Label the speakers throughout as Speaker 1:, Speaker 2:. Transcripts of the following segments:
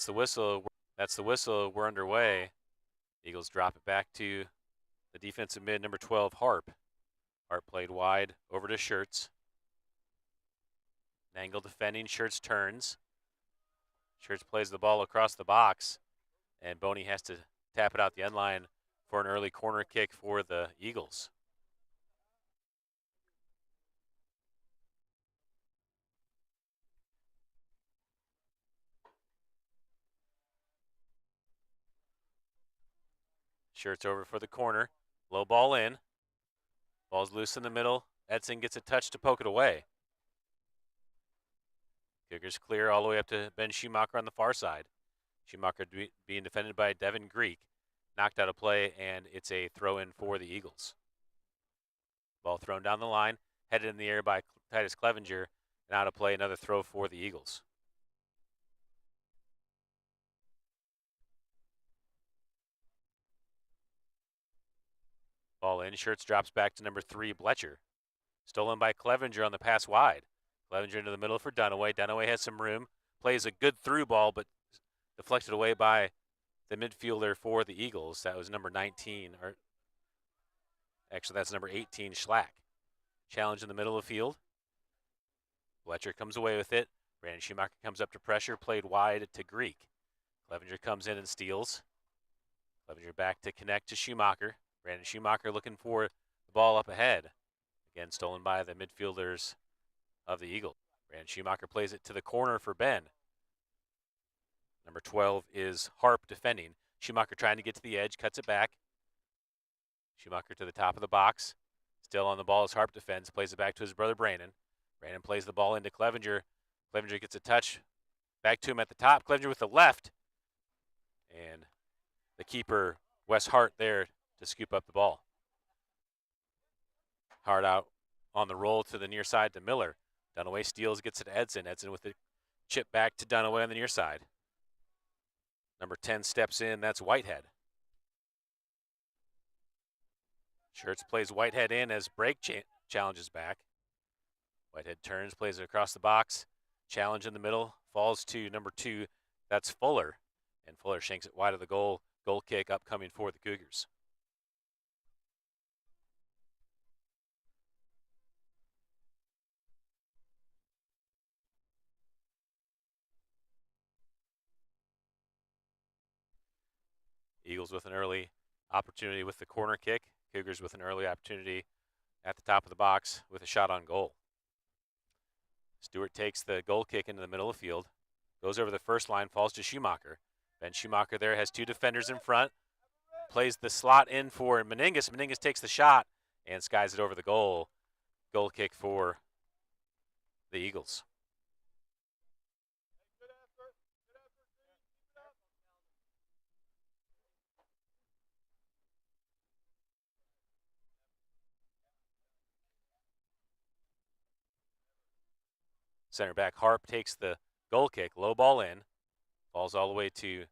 Speaker 1: That's the whistle. That's the whistle. We're underway. Eagles drop it back to the defensive mid, number 12, Harp. Harp played wide over to Shirts. Nangle defending. Shirts turns. Shirts plays the ball across the box, and Boney has to tap it out the end line for an early corner kick for the Eagles. Shirts over for the corner. Low ball in. Ball's loose in the middle. Edson gets a touch to poke it away. Cougars clear all the way up to Ben Schumacher on the far side. Schumacher being defended by Devin Greek. Knocked out of play, and it's a throw-in for the Eagles. Ball thrown down the line, headed in the air by Titus Clevenger, and out of play, another throw for the Eagles. Ball in. Shirts drops back to number 3, Bletcher. Stolen by Clevenger on the pass wide. Clevenger into the middle for Dunaway. Dunaway has some room. Plays a good through ball, but deflected away by the midfielder for the Eagles. That was number 19. Or actually, that's number 18, Schlack. Challenge in the middle of the field. Bletcher comes away with it. Brandon Schumacher comes up to pressure. Played wide to Greek. Clevenger comes in and steals. Clevenger back to connect to Schumacher. Brandon Schumacher looking for the ball up ahead. Again, stolen by the midfielders of the Eagles. Brandon Schumacher plays it to the corner for Ben. Number 12 is Harp defending. Schumacher trying to get to the edge, cuts it back. Schumacher to the top of the box. Still on the ball as Harp defends, plays it back to his brother Brandon. Brandon plays the ball into Clevenger. Clevenger gets a touch back to him at the top. Clevenger with the left. And the keeper, Wes Hart, there to scoop up the ball. Hart out on the roll to the near side to Miller. Dunaway steals, gets it to Edson. Edson with the chip back to Dunaway on the near side. Number 10 steps in, that's Whitehead. Shirts plays Whitehead in as Break challenges back. Whitehead turns, plays it across the box. Challenge in the middle, falls to number 2, that's Fuller. And Fuller shanks it wide of the goal. Goal kick upcoming for the Cougars. Eagles with an early opportunity with the corner kick. Cougars with an early opportunity at the top of the box with a shot on goal. Stewart takes the goal kick into the middle of the field. Goes over the first line, falls to Schumacher. Ben Schumacher there has 2 defenders in front. Plays the slot in for Meningus. Meningus takes the shot and skies it over the goal. Goal kick for the Eagles. Center back Harp takes the goal kick, low ball in, falls all the way to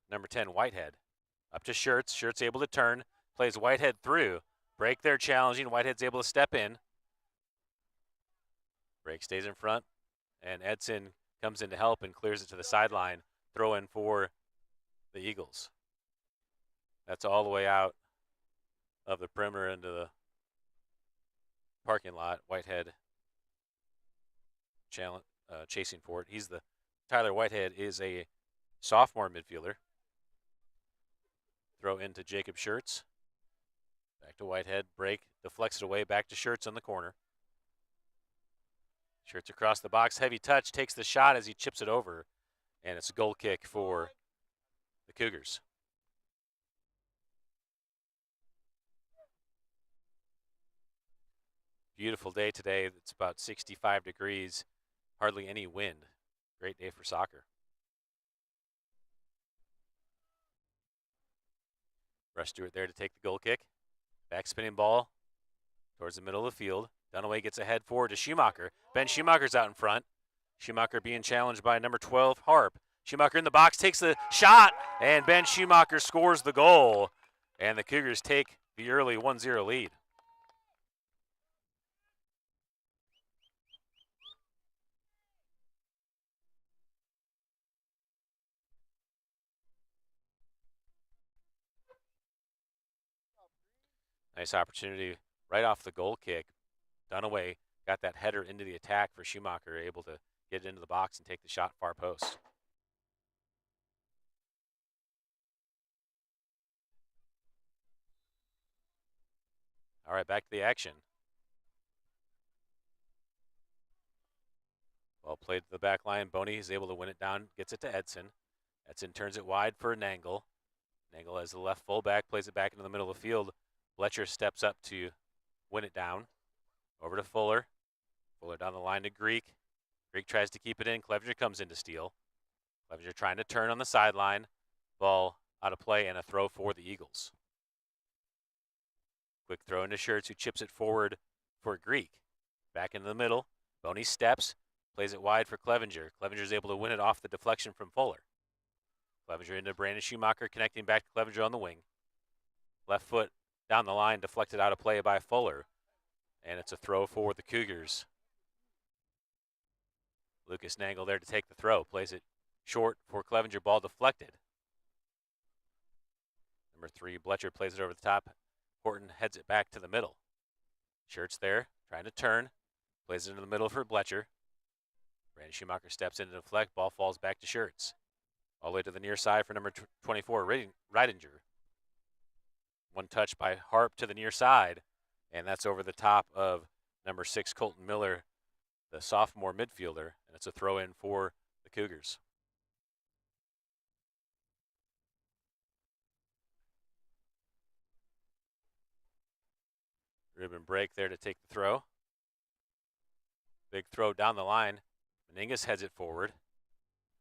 Speaker 1: number 10, Whitehead. Up to Shirts. Shirts able to turn, plays Whitehead through. Break there challenging. Whitehead's able to step in. Break stays in front, and Edson comes in to help and clears it to the sideline. Throw in for the Eagles. That's all the way out of the perimeter into the parking lot. Whitehead chasing for it. Tyler Whitehead is a sophomore midfielder. Throw into Jacob Shirts. Back to Whitehead. Break. Deflects it away. Back to Shirts on the corner. Shirts across the box. Heavy touch. Takes the shot as he chips it over. And it's a goal kick for the Cougars. Beautiful day today. It's about 65 degrees. Hardly any wind. Great day for soccer. Rush Stewart there to take the goal kick. Back spinning ball towards the middle of the field. Dunaway gets ahead forward to Schumacher. Ben Schumacher's out in front. Schumacher being challenged by number 12, Harp. Schumacher in the box, takes the shot, and Ben Schumacher scores the goal. And the Cougars take the early 1-0 lead. Nice opportunity right off the goal kick. Dunaway got that header into the attack for Schumacher, able to get into the box and take the shot far post. All right, back to the action. Well played to the back line. Boney is able to win it down, gets it to Edson. Edson turns it wide for Nangle. Nangle as the left fullback, plays it back into the middle of the field. Fletcher steps up to win it down. Over to Fuller. Fuller down the line to Greek. Greek tries to keep it in. Clevenger comes in to steal. Clevenger trying to turn on the sideline. Ball out of play and a throw for the Eagles. Quick throw into Schertz, who chips it forward for Greek. Back into the middle. Boney steps, plays it wide for Clevenger. Clevenger is able to win it off the deflection from Fuller. Clevenger into Brandon Schumacher, connecting back to Clevenger on the wing. Left foot down the line, deflected out of play by Fuller. And it's a throw for the Cougars. Lucas Nangle there to take the throw. Plays it short for Clevenger, ball deflected. Number 3, Bletcher plays it over the top. Horton heads it back to the middle. Schertz there, trying to turn. Plays it into the middle for Bletcher. Brandon Schumacher steps in to deflect. Ball falls back to Schertz. All the way to the near side for number 24, Reidinger. One touch by Harp to the near side, and that's over the top of number 6, Colton Miller, the sophomore midfielder, and it's a throw in for the Cougars. Ruben Brake there to take the throw. Big throw down the line. Meningus heads it forward.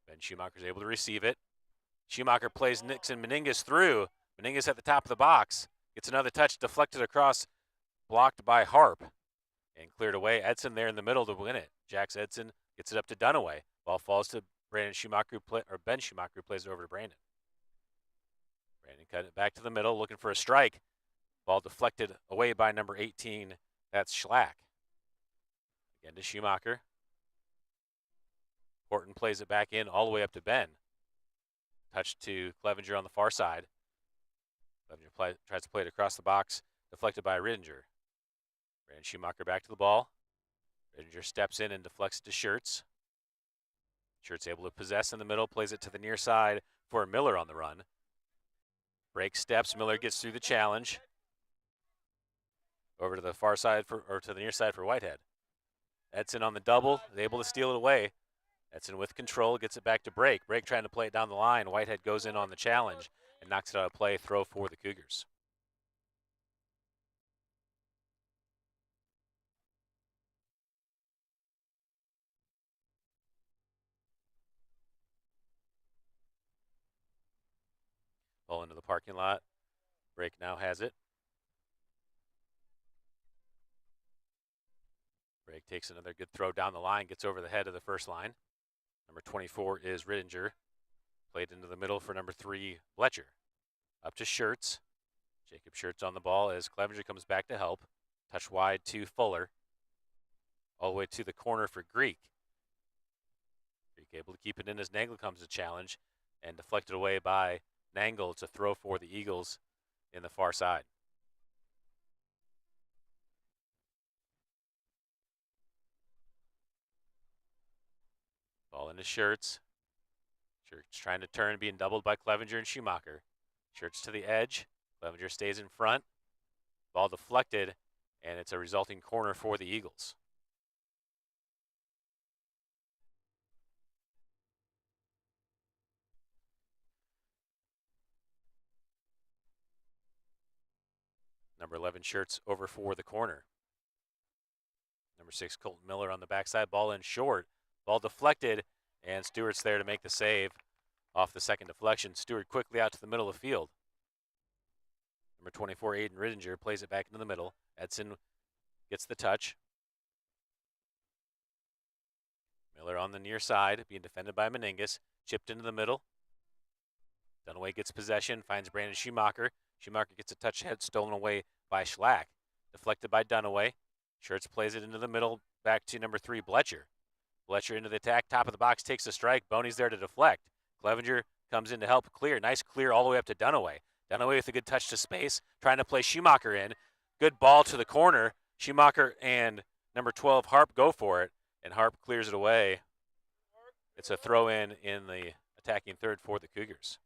Speaker 1: Ben Schumacher's able to receive it. Schumacher plays Nixon Meningus through. Meningus at the top of the box. Gets another touch, deflected across, blocked by Harp, and cleared away. Edson there in the middle to win it. Jax Edson gets it up to Dunaway. Ball falls to Brandon Schumacher, Ben Schumacher, who plays it over to Brandon. Brandon cut it back to the middle, looking for a strike. Ball deflected away by number 18. That's Schlack. Again to Schumacher. Horton plays it back in all the way up to Ben. Touch to Clevenger on the far side. Clevenger tries to play it across the box, deflected by Rittinger. Brandon Schumacher back to the ball. Rittinger steps in and deflects to Schertz. Schertz able to possess in the middle, plays it to the near side for Miller on the run. Break steps, Miller gets through the challenge. Over to the far side to the near side for Whitehead. Edson on the double, is able to steal it away. Edson with control, gets it back to Brake. Brake trying to play it down the line. Whitehead goes in on the challenge and knocks it out of play. Throw for the Cougars. Ball into the parking lot. Brake now has it. Brake takes another good throw down the line, gets over the head of the first line. Number 24 is Rittinger. Played into the middle for number 3, Bletcher. Up to Schertz. Jacob Schertz on the ball as Clevenger comes back to help. Touch wide to Fuller. All the way to the corner for Greek. Greek able to keep it in as Nangle comes to challenge and deflected away by Nangle. It's a throw for the Eagles in the far side. Ball into Schertz. Schertz trying to turn, being doubled by Clevenger and Schumacher. Schertz to the edge. Clevenger stays in front. Ball deflected, and it's a resulting corner for the Eagles. Number 11, Schertz over for the corner. Number 6, Colton Miller on the backside. Ball in short. Ball deflected, and Stewart's there to make the save off the second deflection. Stewart quickly out to the middle of the field. Number 24, Aiden Rittinger, plays it back into the middle. Edson gets the touch. Miller on the near side, being defended by Meningus. Chipped into the middle. Dunaway gets possession, finds Brandon Schumacher. Schumacher gets a touch head stolen away by Schlack. Deflected by Dunaway. Schertz plays it into the middle, back to number 3, Bletcher. Bletcher into the attack, top of the box, takes a strike. Boney's there to deflect. Clevenger comes in to help clear. Nice clear all the way up to Dunaway. Dunaway with a good touch to space, trying to play Schumacher in. Good ball to the corner. Schumacher and number 12, Harp, go for it, and Harp clears it away. It's a throw-in the attacking third for the Cougars.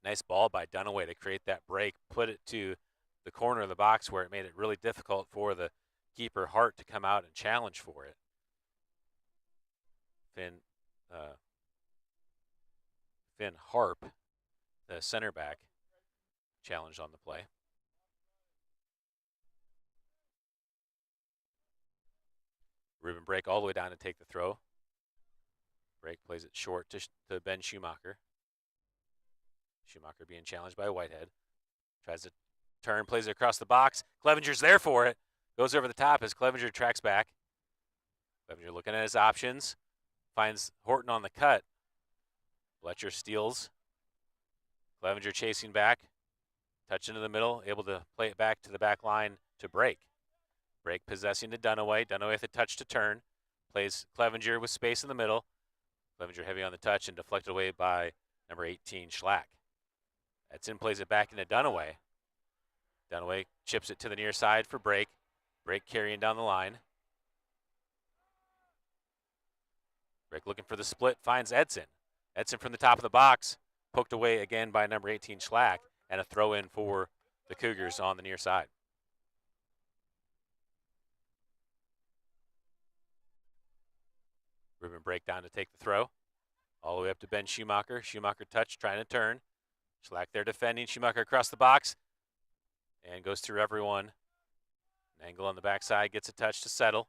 Speaker 1: Nice ball by Dunaway to create that break, put it to the corner of the box where it made it really difficult for the keeper, Hart, to come out and challenge for it. Finn Harp, the center back, challenged on the play. Ruben Brake all the way down to take the throw. Brake plays it short to Ben Schumacher. Schumacher being challenged by Whitehead. Tries to turn, plays it across the box. Clevenger's there for it. Goes over the top as Clevenger tracks back. Clevenger looking at his options. Finds Horton on the cut. Fletcher steals. Clevenger chasing back. Touch into the middle. Able to play it back to the back line to Brake. Brake possessing to Dunaway. Dunaway with a touch to turn. Plays Clevenger with space in the middle. Clevenger heavy on the touch and deflected away by number 18, Schlack. Edson plays it back into Dunaway. Dunaway chips it to the near side for Brake. Brake carrying down the line. Brake looking for the split, finds Edson. Edson from the top of the box, poked away again by number 18, Schlack, and a throw in for the Cougars on the near side. Ruben Brake down to take the throw. All the way up to Ben Schumacher. Schumacher touch, trying to turn. Schlack there defending. Schumacher across the box. And goes through everyone. Angle on the backside, gets a touch to settle.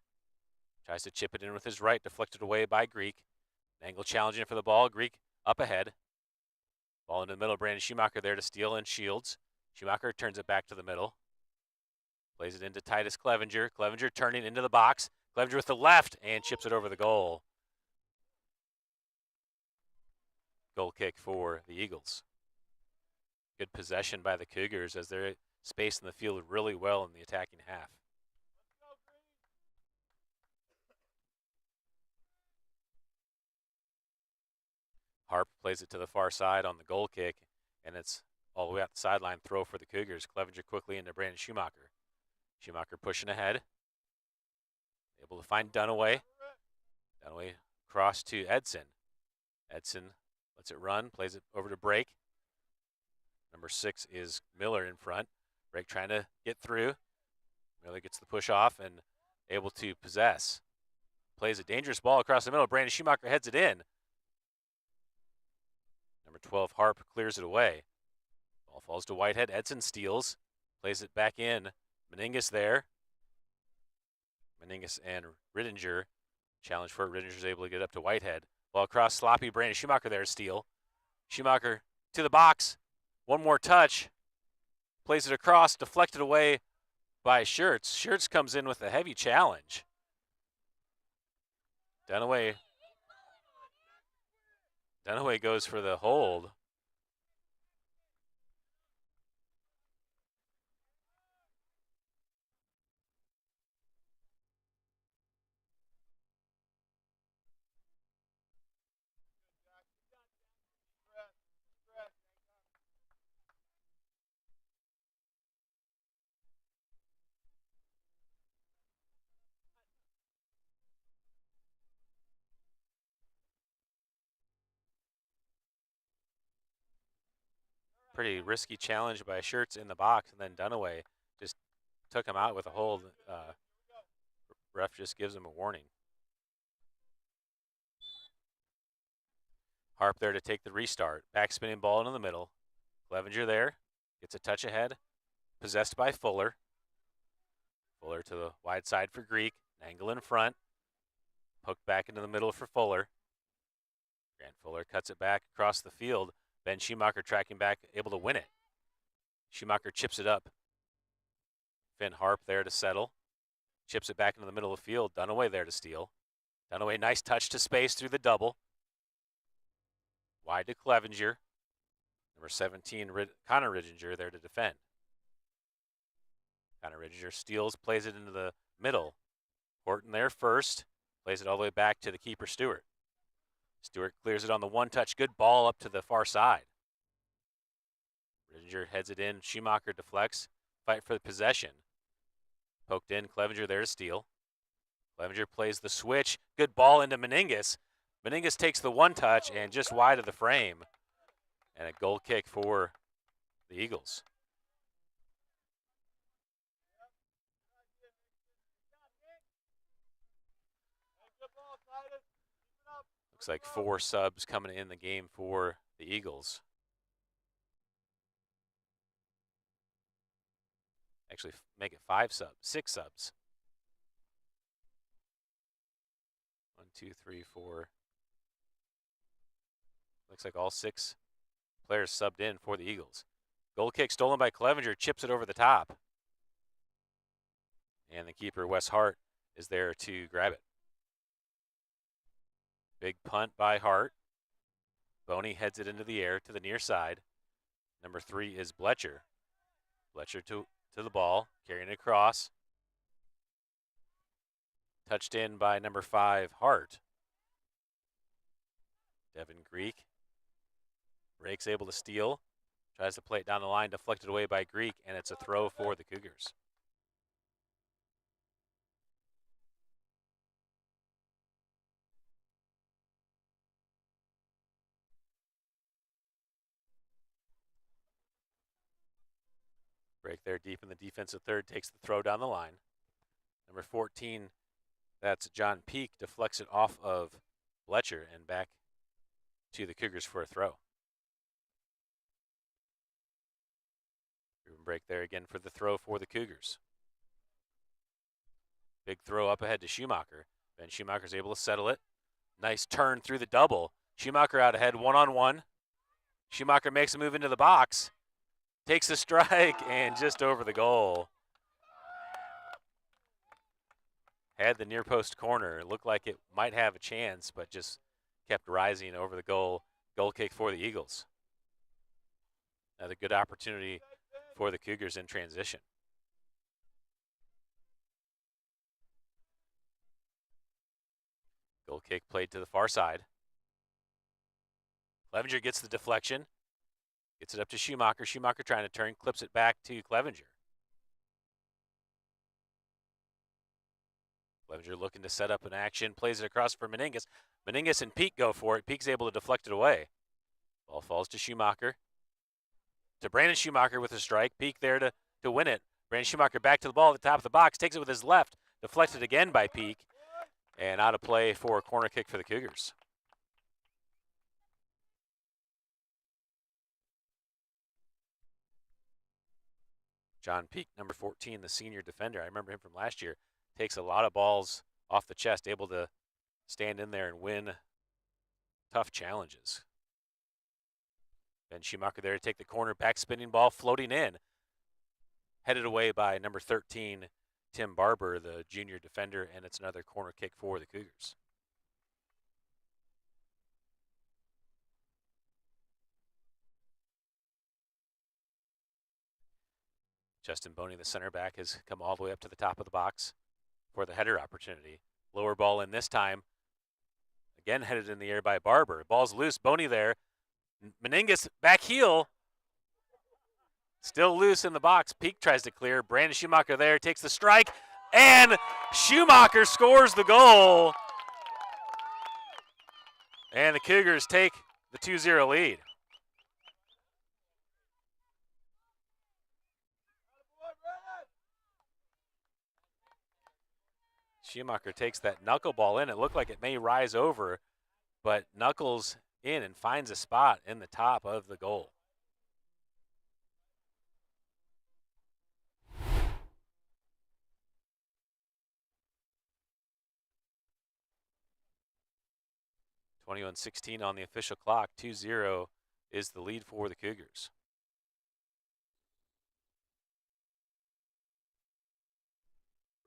Speaker 1: Tries to chip it in with his right, deflected away by Greek. Angle challenging for the ball. Greek up ahead. Ball into the middle. Brandon Schumacher there to steal and shields. Schumacher turns it back to the middle. Plays it into Titus Clevenger. Clevenger turning into the box. Clevenger with the left and chips it over the goal. Goal kick for the Eagles. Good possession by the Cougars as they're spacing the field really well in the attacking half. Harp plays it to the far side on the goal kick, and it's all the way out the sideline throw for the Cougars. Clevenger quickly into Brandon Schumacher. Schumacher pushing ahead. Able to find Dunaway. Dunaway cross to Edson. Edson lets it run, plays it over to Brake. Number 6 is Miller in front. Brake trying to get through. Miller gets the push off and able to possess. Plays a dangerous ball across the middle. Brandon Schumacher heads it in. Number 12, Harp, clears it away. Ball falls to Whitehead. Edson steals. Plays it back in. Meningus there. Meningus and Rittinger. Challenge for it. Rittinger's able to get up to Whitehead. Ball across, sloppy. Brandon Schumacher there to steal. Schumacher to the box. One more touch. Plays it across, deflected away by Schertz. Schertz comes in with a heavy challenge. Dunaway goes for the hold. Pretty risky challenge by Schertz in the box, and then Dunaway just took him out with a hold. Ref just gives him a warning. Harp there to take the restart. Back spinning ball into the middle. Clevenger there. Gets a touch ahead. Possessed by Fuller. Fuller to the wide side for Greek. Angle in front. Poked back into the middle for Fuller. Grant Fuller cuts it back across the field. Ben Schumacher tracking back, able to win it. Schumacher chips it up. Finn Harp there to settle. Chips it back into the middle of the field. Dunaway there to steal. Dunaway, nice touch to space through the double. Wide to Clevenger. Number 17, Connor Rittinger there to defend. Connor Rittinger steals, plays it into the middle. Horton there first. Plays it all the way back to the keeper, Stewart. Stewart clears it on the one touch. Good ball up to the far side. Ridinger heads it in. Schumacher deflects. Fight for the possession. Poked in. Clevenger there to steal. Clevenger plays the switch. Good ball into Meningus. Meningus takes the one touch and just wide of the frame. And a goal kick for the Eagles. Looks like 4 subs coming in the game for the Eagles. Actually, make it 5 subs, 6 subs. 1, 2, 3, 4. Looks like all 6 players subbed in for the Eagles. Goal kick stolen by Clevenger, chips it over the top. And the keeper, Wes Hart, is there to grab it. Big punt by Hart. Boney heads it into the air to the near side. Number 3 is Bletcher. Bletcher to the ball, carrying it across. Touched in by number 5, Hart. Devin Greek. Rake's able to steal. Tries to play it down the line, deflected away by Greek, and it's a throw for the Cougars. Break there deep in the defensive third, takes the throw down the line. Number 14, that's John Peak, deflects it off of Bletcher and back to the Cougars for a throw. Break there again for the throw for the Cougars. Big throw up ahead to Schumacher. Ben Schumacher's able to settle it. Nice turn through the double. Schumacher out ahead, 1-on-1. Schumacher makes a move into the box. Takes the strike and just over the goal. Had the near post corner. It looked like it might have a chance, but just kept rising over the goal. Goal kick for the Eagles. Another good opportunity for the Cougars in transition. Goal kick played to the far side. Clevenger gets the deflection. Gets it up to Schumacher. Schumacher trying to turn, clips it back to Clevenger. Clevenger looking to set up an action, plays it across for Meningus. Meningus and Peak go for it. Peak's able to deflect it away. Ball falls to Schumacher. To Brandon Schumacher with a strike. Peak there to win it. Brandon Schumacher back to the ball at the top of the box. Takes it with his left. Deflected again by Peak. And out of play for a corner kick for the Cougars. John Peak, number 14, the senior defender. I remember him from last year. Takes a lot of balls off the chest, able to stand in there and win tough challenges. Ben Schumacher there to take the corner, back spinning ball, floating in. Headed away by number 13, Tim Barber, the junior defender, and it's another corner kick for the Cougars. Justin Boney, the center back, has come all the way up to the top of the box for the header opportunity. Lower ball in this time. Again headed in the air by Barber. Ball's loose. Boney there. Meningus back heel. Still loose in the box. Peak tries to clear. Brandon Schumacher there takes the strike. And Schumacher scores the goal. And the Cougars take the 2-0 lead. Schumacher takes that knuckleball in. It looked like it may rise over, but knuckles in and finds a spot in the top of the goal. .21:16 on the official clock. 2-0 is the lead for the Cougars.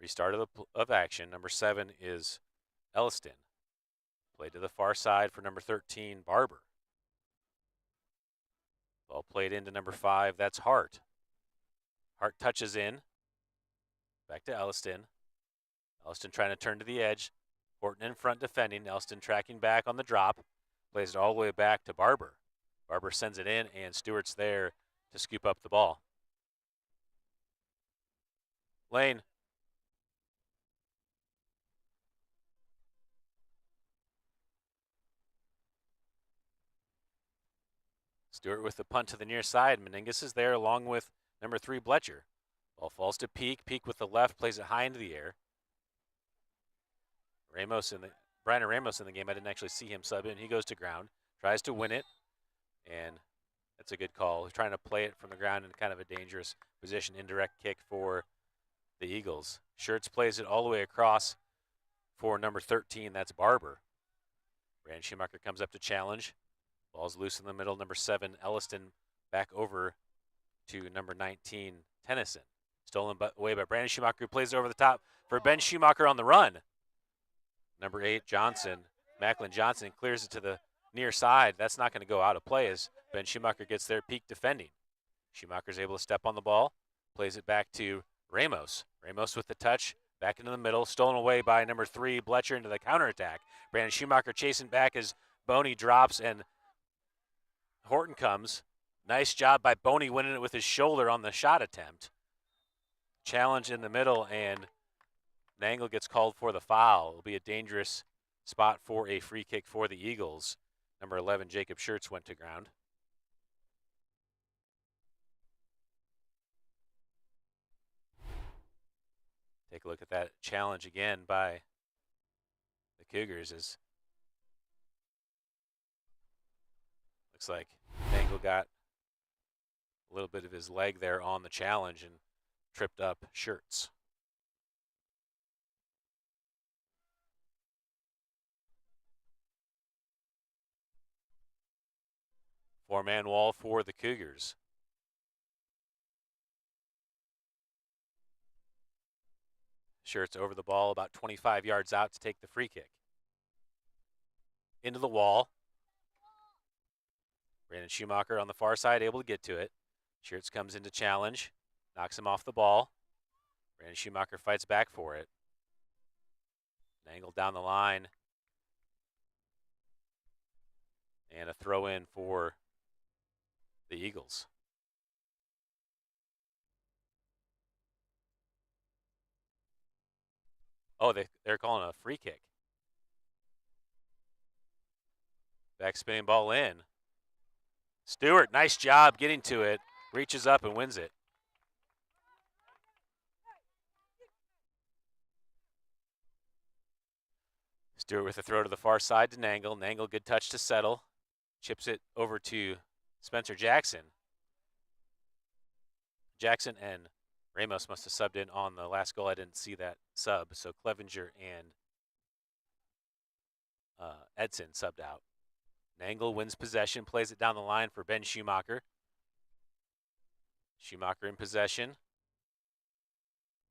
Speaker 1: Restart of action. Number 7 is Elliston. Played to the far side for number 13, Barber. Ball played into number 5, that's Hart. Hart touches in. Back to Elliston. Elliston trying to turn to the edge. Horton in front defending. Elliston tracking back on the drop. Plays it all the way back to Barber. Barber sends it in, and Stewart's there to scoop up the ball. Lane. Stewart with the punt to the near side. Meningus is there along with number 3, Bletcher. Ball falls to Peak. Peak with the left, plays it high into the air. Brian Ramos in the game. I didn't actually see him sub in. He goes to ground, tries to win it, and that's a good call. He's trying to play it from the ground in kind of a dangerous position, indirect kick for the Eagles. Schertz plays it all the way across for number 13. That's Barber. Brandon Schumacher comes up to challenge. Ball's loose in the middle. Number 7, Elliston, back over to number 19, Tennyson. Stolen away by Brandon Schumacher, who plays it over the top for Ben Schumacher on the run. Number 8, Johnson, Macklin Johnson, clears it to the near side. That's not going to go out of play as Ben Schumacher gets there, Peak defending. Schumacher's able to step on the ball, plays it back to Ramos. Ramos with the touch, back into the middle, stolen away by number 3, Bletcher into the counterattack. Brandon Schumacher chasing back as Boney drops and Horton comes. Nice job by Boney winning it with his shoulder on the shot attempt. Challenge in the middle, and Nangle gets called for the foul. It'll be a dangerous spot for a free kick for the Eagles. Number 11, Jacob Schertz, went to ground. Take a look at that challenge again by the Cougars. As looks like Nangle got a little bit of his leg there on the challenge and tripped up Schertz. Four-man wall for the Cougars. Schertz over the ball about 25 yards out to take the free kick. Into the wall. Brandon Schumacher on the far side, able to get to it. Schertz comes into challenge, knocks him off the ball. Brandon Schumacher fights back for it. Nangle down the line. And a throw in for the Eagles. Oh, they're calling a free kick. Back spinning ball in. Stewart, nice job getting to it. Reaches up and wins it. Stewart with a throw to the far side to Nangle. Nangle, good touch to settle. Chips it over to Spencer Jackson. Jackson and Ramos must have subbed in on the last goal. I didn't see that sub. So Clevenger and Edson subbed out. Nangle wins possession, plays it down the line for Ben Schumacher. Schumacher in possession.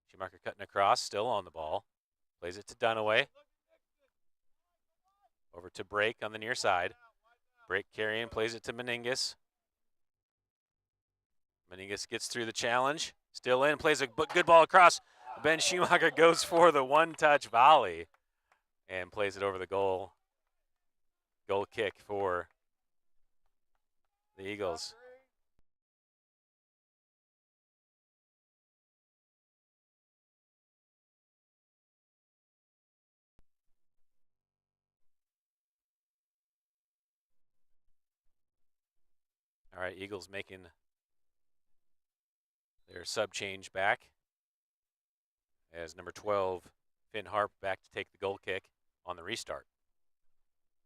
Speaker 1: Schumacher cutting across, still on the ball. Plays it to Dunaway. Over to Brake on the near side. Brake carrying, plays it to Meningus. Meningus gets through the challenge. Still in, plays a good ball across. Ben Schumacher goes for the one-touch volley and plays it over the goal. Goal kick for the Eagles. All right, Eagles making their sub change back as number 12, Finn Harp, back to take the goal kick on the restart.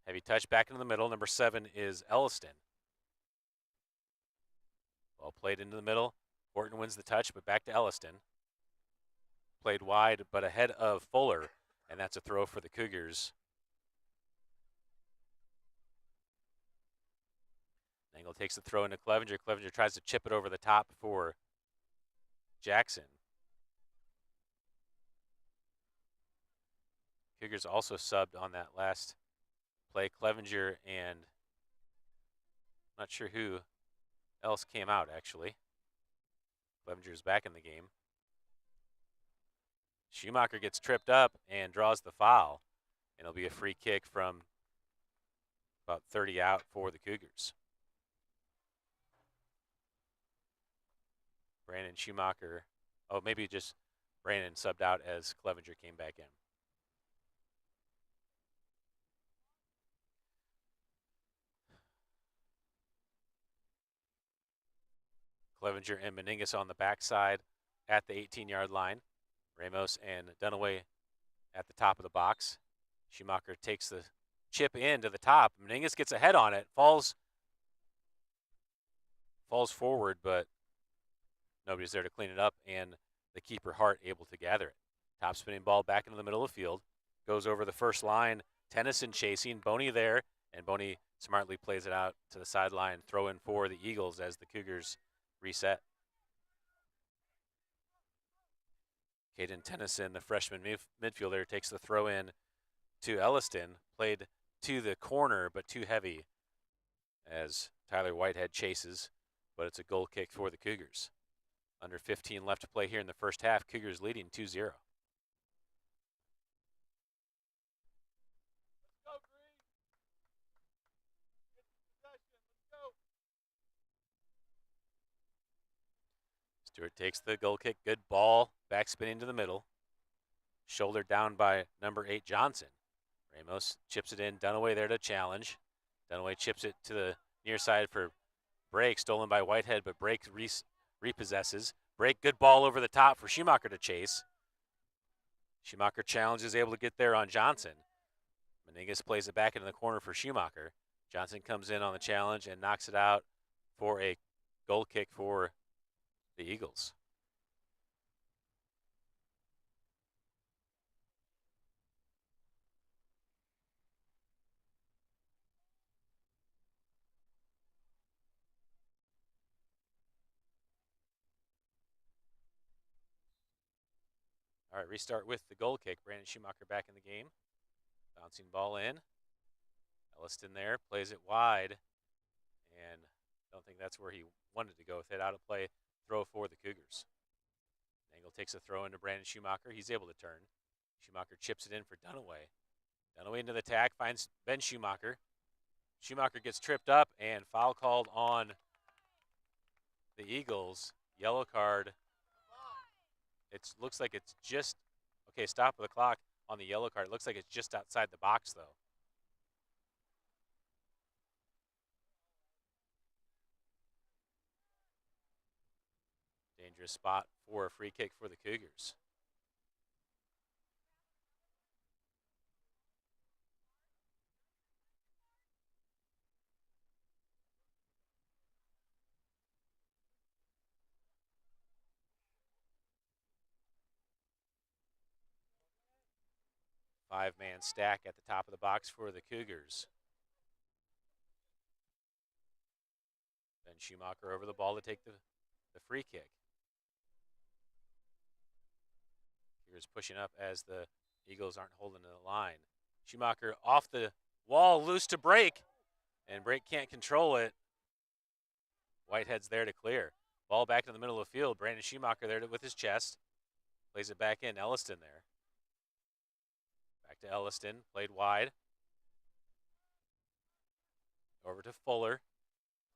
Speaker 1: Heavy touch back into the middle. Number 7 is Elliston. Ball played into the middle. Horton wins the touch, but back to Elliston. Played wide, but ahead of Fuller, and that's a throw for the Cougars. Nangle takes the throw into Clevenger. Clevenger tries to chip it over the top for Jackson. Cougars also subbed on that last play. Clevenger and I'm not sure who else came out, actually. Clevenger's back in the game. Schumacher gets tripped up and draws the foul. And it'll be a free kick from about 30 out for the Cougars. Brandon Schumacher. Oh, maybe just Brandon subbed out as Clevenger came back in. Clevenger and Meningus on the backside at the 18-yard line. Ramos and Dunaway at the top of the box. Schumacher takes the chip in to the top. Meningus gets ahead on it, falls forward, but nobody's there to clean it up, and the keeper Hart able to gather it. Top spinning ball back into the middle of the field. Goes over the first line. Tennyson chasing. Boney there, and Boney smartly plays it out to the sideline. Throw in for the Eagles as the Cougars reset. Caden Tennyson, the freshman midfielder, takes the throw in to Elliston. Played to the corner, but too heavy as Tyler Whitehead chases, but it's a goal kick for the Cougars. Under 15 left to play here in the first half. Cougars leading 2-0. Stewart takes the goal kick. Good ball. Back spinning to the middle. Shouldered down by number 8, Johnson. Ramos chips it in. Dunaway there to challenge. Dunaway chips it to the near side for Brake. Stolen by Whitehead, but Brake repossesses. Brake, good ball over the top for Schumacher to chase. Schumacher challenges, able to get there on Johnson. Meningus plays it back into the corner for Schumacher. Johnson comes in on the challenge and knocks it out for a goal kick for the Eagles. All right, restart with the goal kick. Brandon Schumacher back in the game. Bouncing ball in. Elliston there, plays it wide, and don't think that's where he wanted to go with it. Out of play, throw for the Cougars. Nangle takes a throw into Brandon Schumacher. He's able to turn. Schumacher chips it in for Dunaway. Dunaway into the attack, finds Ben Schumacher. Schumacher gets tripped up, and foul called on the Eagles. Yellow card. It looks like it's just, okay, stop of the clock on the yellow card. It looks like it's just outside the box, though. Dangerous spot for a free kick for the Cougars. Five-man stack at the top of the box for the Cougars. Ben Schumacher over the ball to take the free kick. Cougars pushing up as the Eagles aren't holding the line. Schumacher off the wall, loose to Brake, and Brake can't control it. Whitehead's there to clear. Ball back in the middle of the field. Brandon Schumacher there with his chest. Plays it back in. Elliston there. Back to Elliston. Played wide. Over to Fuller.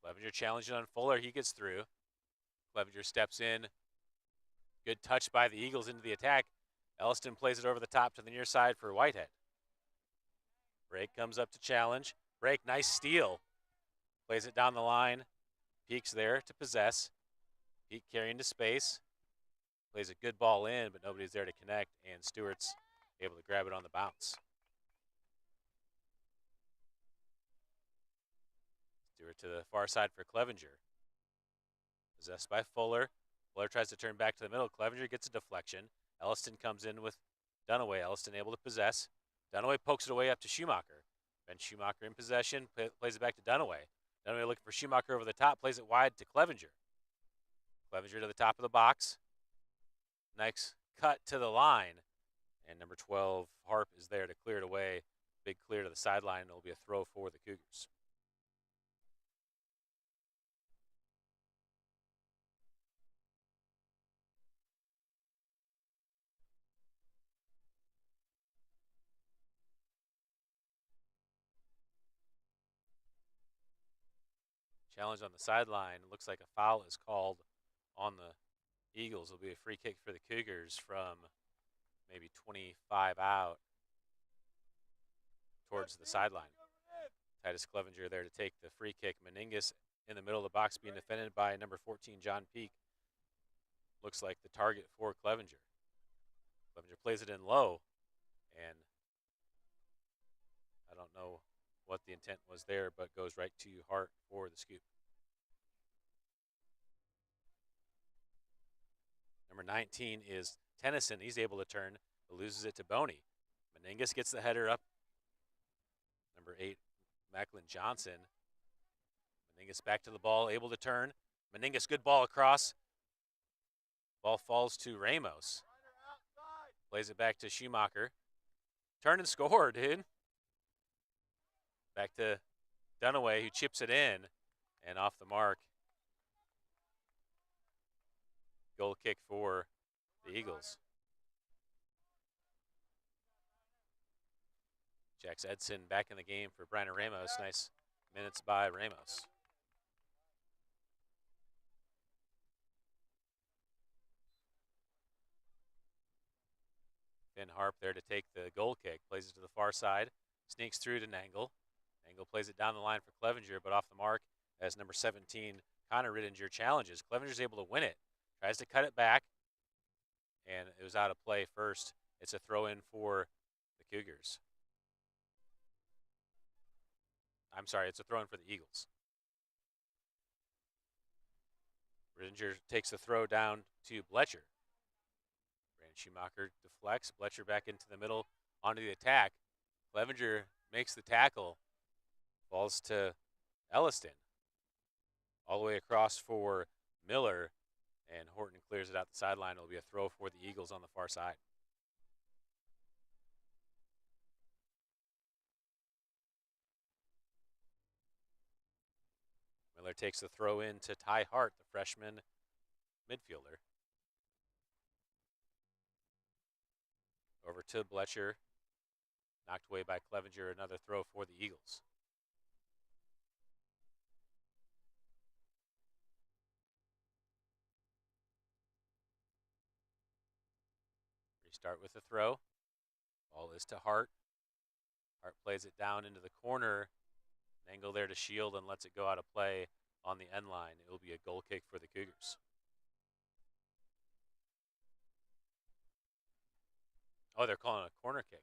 Speaker 1: Clevenger challenging on Fuller. He gets through. Clevenger steps in. Good touch by the Eagles into the attack. Elliston plays it over the top to the near side for Whitehead. Brake comes up to challenge. Brake, nice steal. Plays it down the line. Peek's there to possess. Peek carrying to space. Plays a good ball in, but nobody's there to connect, and Stewart's able to grab it on the bounce. Stewart to the far side for Clevenger. Possessed by Fuller. Fuller tries to turn back to the middle. Clevenger gets a deflection. Elliston comes in with Dunaway. Elliston able to possess. Dunaway pokes it away up to Schumacher. Ben Schumacher in possession. Plays it back to Dunaway. Dunaway looking for Schumacher over the top. Plays it wide to Clevenger. Clevenger to the top of the box. Next cut to the line. And number 12, Harp, is there to clear it away. Big clear to the sideline. It'll be a throw for the Cougars. Challenge on the sideline. Looks like a foul is called on the Eagles. Will be a free kick for the Cougars from maybe 25 out towards the sideline. Titus Clevenger there to take the free kick. Meningus in the middle of the box being defended by number 14, John Peak. Looks like the target for Clevenger. Clevenger plays it in low, and I don't know what the intent was there, but goes right to Hart for the scoop. Number 19 is Tennyson. He's able to turn, but loses it to Boney. Meningus gets the header up. Number 8, Macklin Johnson. Meningus back to the ball, able to turn. Meningus, good ball across. Ball falls to Ramos. Plays it back to Schumacher. Turn and score, dude. Back to Dunaway, who chips it in, and off the mark. Goal kick for the Eagles. Jax Edson back in the game for Brian Ramos. Nice minutes by Ramos. Finn Harp there to take the goal kick. Plays it to the far side. Sneaks through to Nangle. Nangle plays it down the line for Clevenger, but off the mark as number 17, Connor Rittinger challenges. Clevenger's able to win it. Tries to cut it back, and it was out of play first. It's a throw-in for the Cougars. I'm sorry, it's a throw-in for the Eagles. Rittinger takes the throw down to Bletcher. Brandon Schumacher deflects. Bletcher back into the middle onto the attack. Clevenger makes the tackle. Falls to Elliston. All the way across for Miller. And Horton clears it out the sideline. It'll be a throw for the Eagles on the far side. Miller takes the throw in to Ty Hart, the freshman midfielder. Over to Bletcher. Knocked away by Clevenger. Another throw for the Eagles. Restart with the throw. Ball is to Hart. Hart plays it down into the corner. Angle there to shield and lets it go out of play on the end line. It will be a goal kick for the Cougars. Oh, they're calling it a corner kick.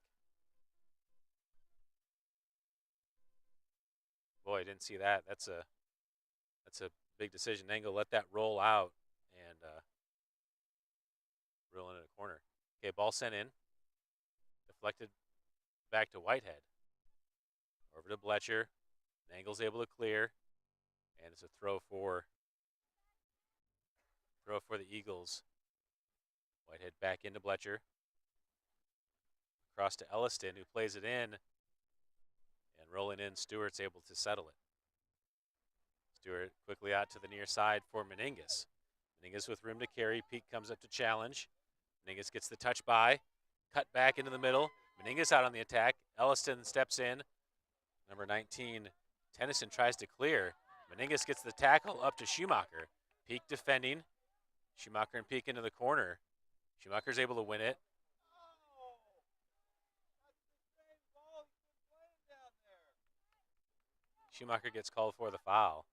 Speaker 1: Boy, I didn't see that. That's a big decision. Angle let that roll out and roll into the corner. Okay, ball sent in. Deflected back to Whitehead. Over to Bletcher. Angle's able to clear, and it's a throw for the Eagles. Whitehead back into Bletcher. Across to Elliston, who plays it in, and rolling in, Stewart's able to settle it. Stewart quickly out to the near side for Meningus. Meningus with room to carry. Peak comes up to challenge. Meningus gets the touch by. Cut back into the middle. Meningus out on the attack. Elliston steps in. Number 19, Tennyson tries to clear. Meningus gets the tackle up to Schumacher. Peak defending. Schumacher and Peak into the corner. Schumacher's able to win it. Schumacher gets called for the foul.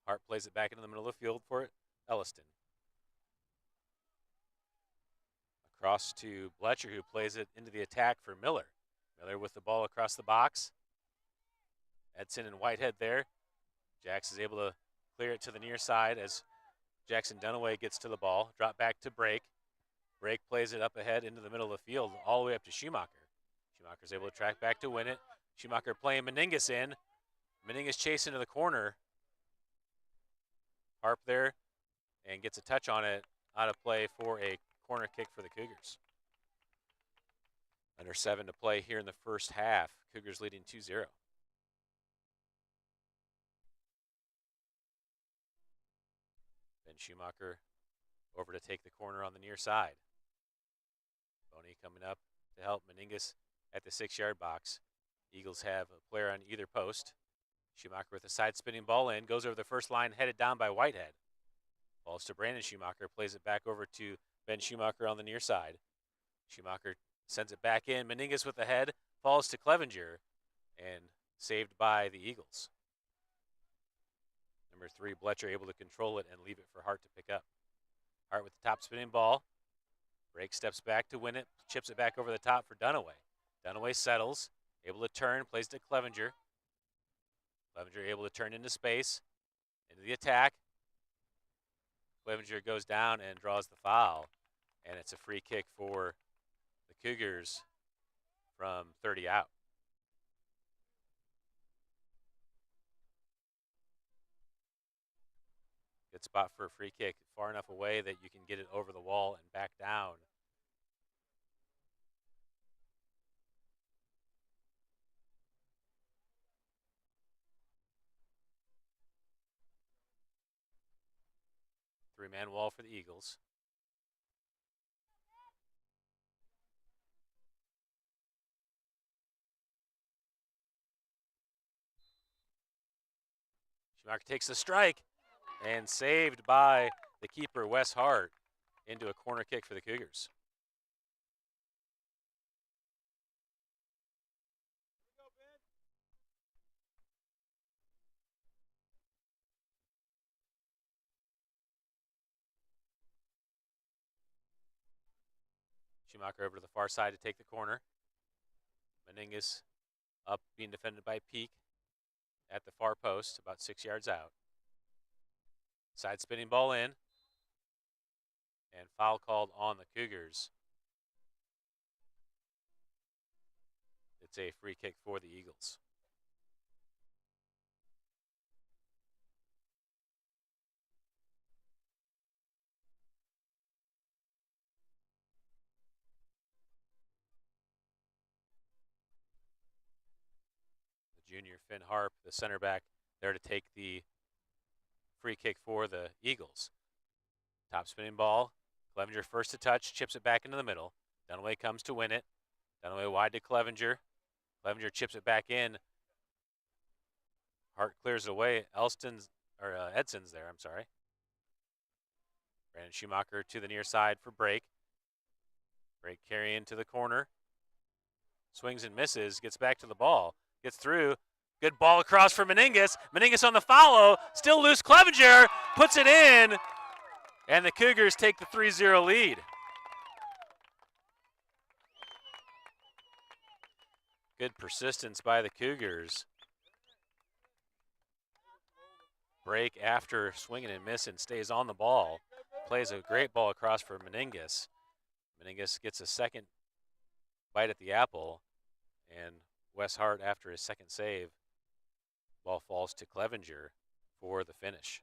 Speaker 1: Hart plays it back into the middle of the field for Elliston. Across to Bletcher, who plays it into the attack for Miller. Miller with the ball across the box. Edson and Whitehead there. Jax is able to clear it to the near side as Jackson Dunaway gets to the ball. Drop back to Brake. Brake plays it up ahead into the middle of the field, all the way up to Schumacher. Schumacher's able to track back to win it. Schumacher playing Meningus in. Meningus chasing to the corner. Harp there and gets a touch on it, out of play for a corner kick for the Cougars. Under 7 to play here in the first half. Cougars leading 2-0. Ben Schumacher over to take the corner on the near side. Boney coming up to help Meningus at the 6-yard box. Eagles have a player on either post. Schumacher with a side spinning ball in, goes over the first line, headed down by Whitehead. Falls to Brandon Schumacher, plays it back over to Ben Schumacher on the near side. Schumacher sends it back in. Meningus with the head, falls to Clevenger, and saved by the Eagles. Number 3, Bletcher able to control it and leave it for Hart to pick up. Hart with the top spinning ball. Break steps back to win it, chips it back over the top for Dunaway. Dunaway settles, able to turn, plays to Clevenger. Clevenger able to turn into space, into the attack. Clevenger goes down and draws the foul, and it's a free kick for the Cougars from 30 out. Good spot for a free kick, far enough away that you can get it over the wall and back down. Three-man wall for the Eagles. Schumacher takes the strike and saved by the keeper, Wes Hart, into a corner kick for the Cougars. Schumacher over to the far side to take the corner. Meningus up, being defended by Peak at the far post, about 6 yards out. Side spinning ball in, and foul called on the Cougars. It's a free kick for the Eagles. The junior Finn Harp, the center back, there to take the free kick for the Eagles. Top spinning ball. Clevenger first to touch, chips it back into the middle. Dunaway comes to win it. Dunaway wide to Clevenger. Clevenger chips it back in. Hart clears it away. Edson's there, I'm sorry. Brandon Schumacher to the near side for break. Break carry into the corner. Swings and misses, gets back to the ball. Gets through. Good ball across for Meningus. Meningus on the follow. Still loose. Clevenger puts it in. And the Cougars take the 3-0 lead. Good persistence by the Cougars. Break after swinging and missing, stays on the ball. Plays a great ball across for Meningus. Meningus gets a second bite at the apple. And Wes Hart, after his second save, ball falls to Clevenger for the finish.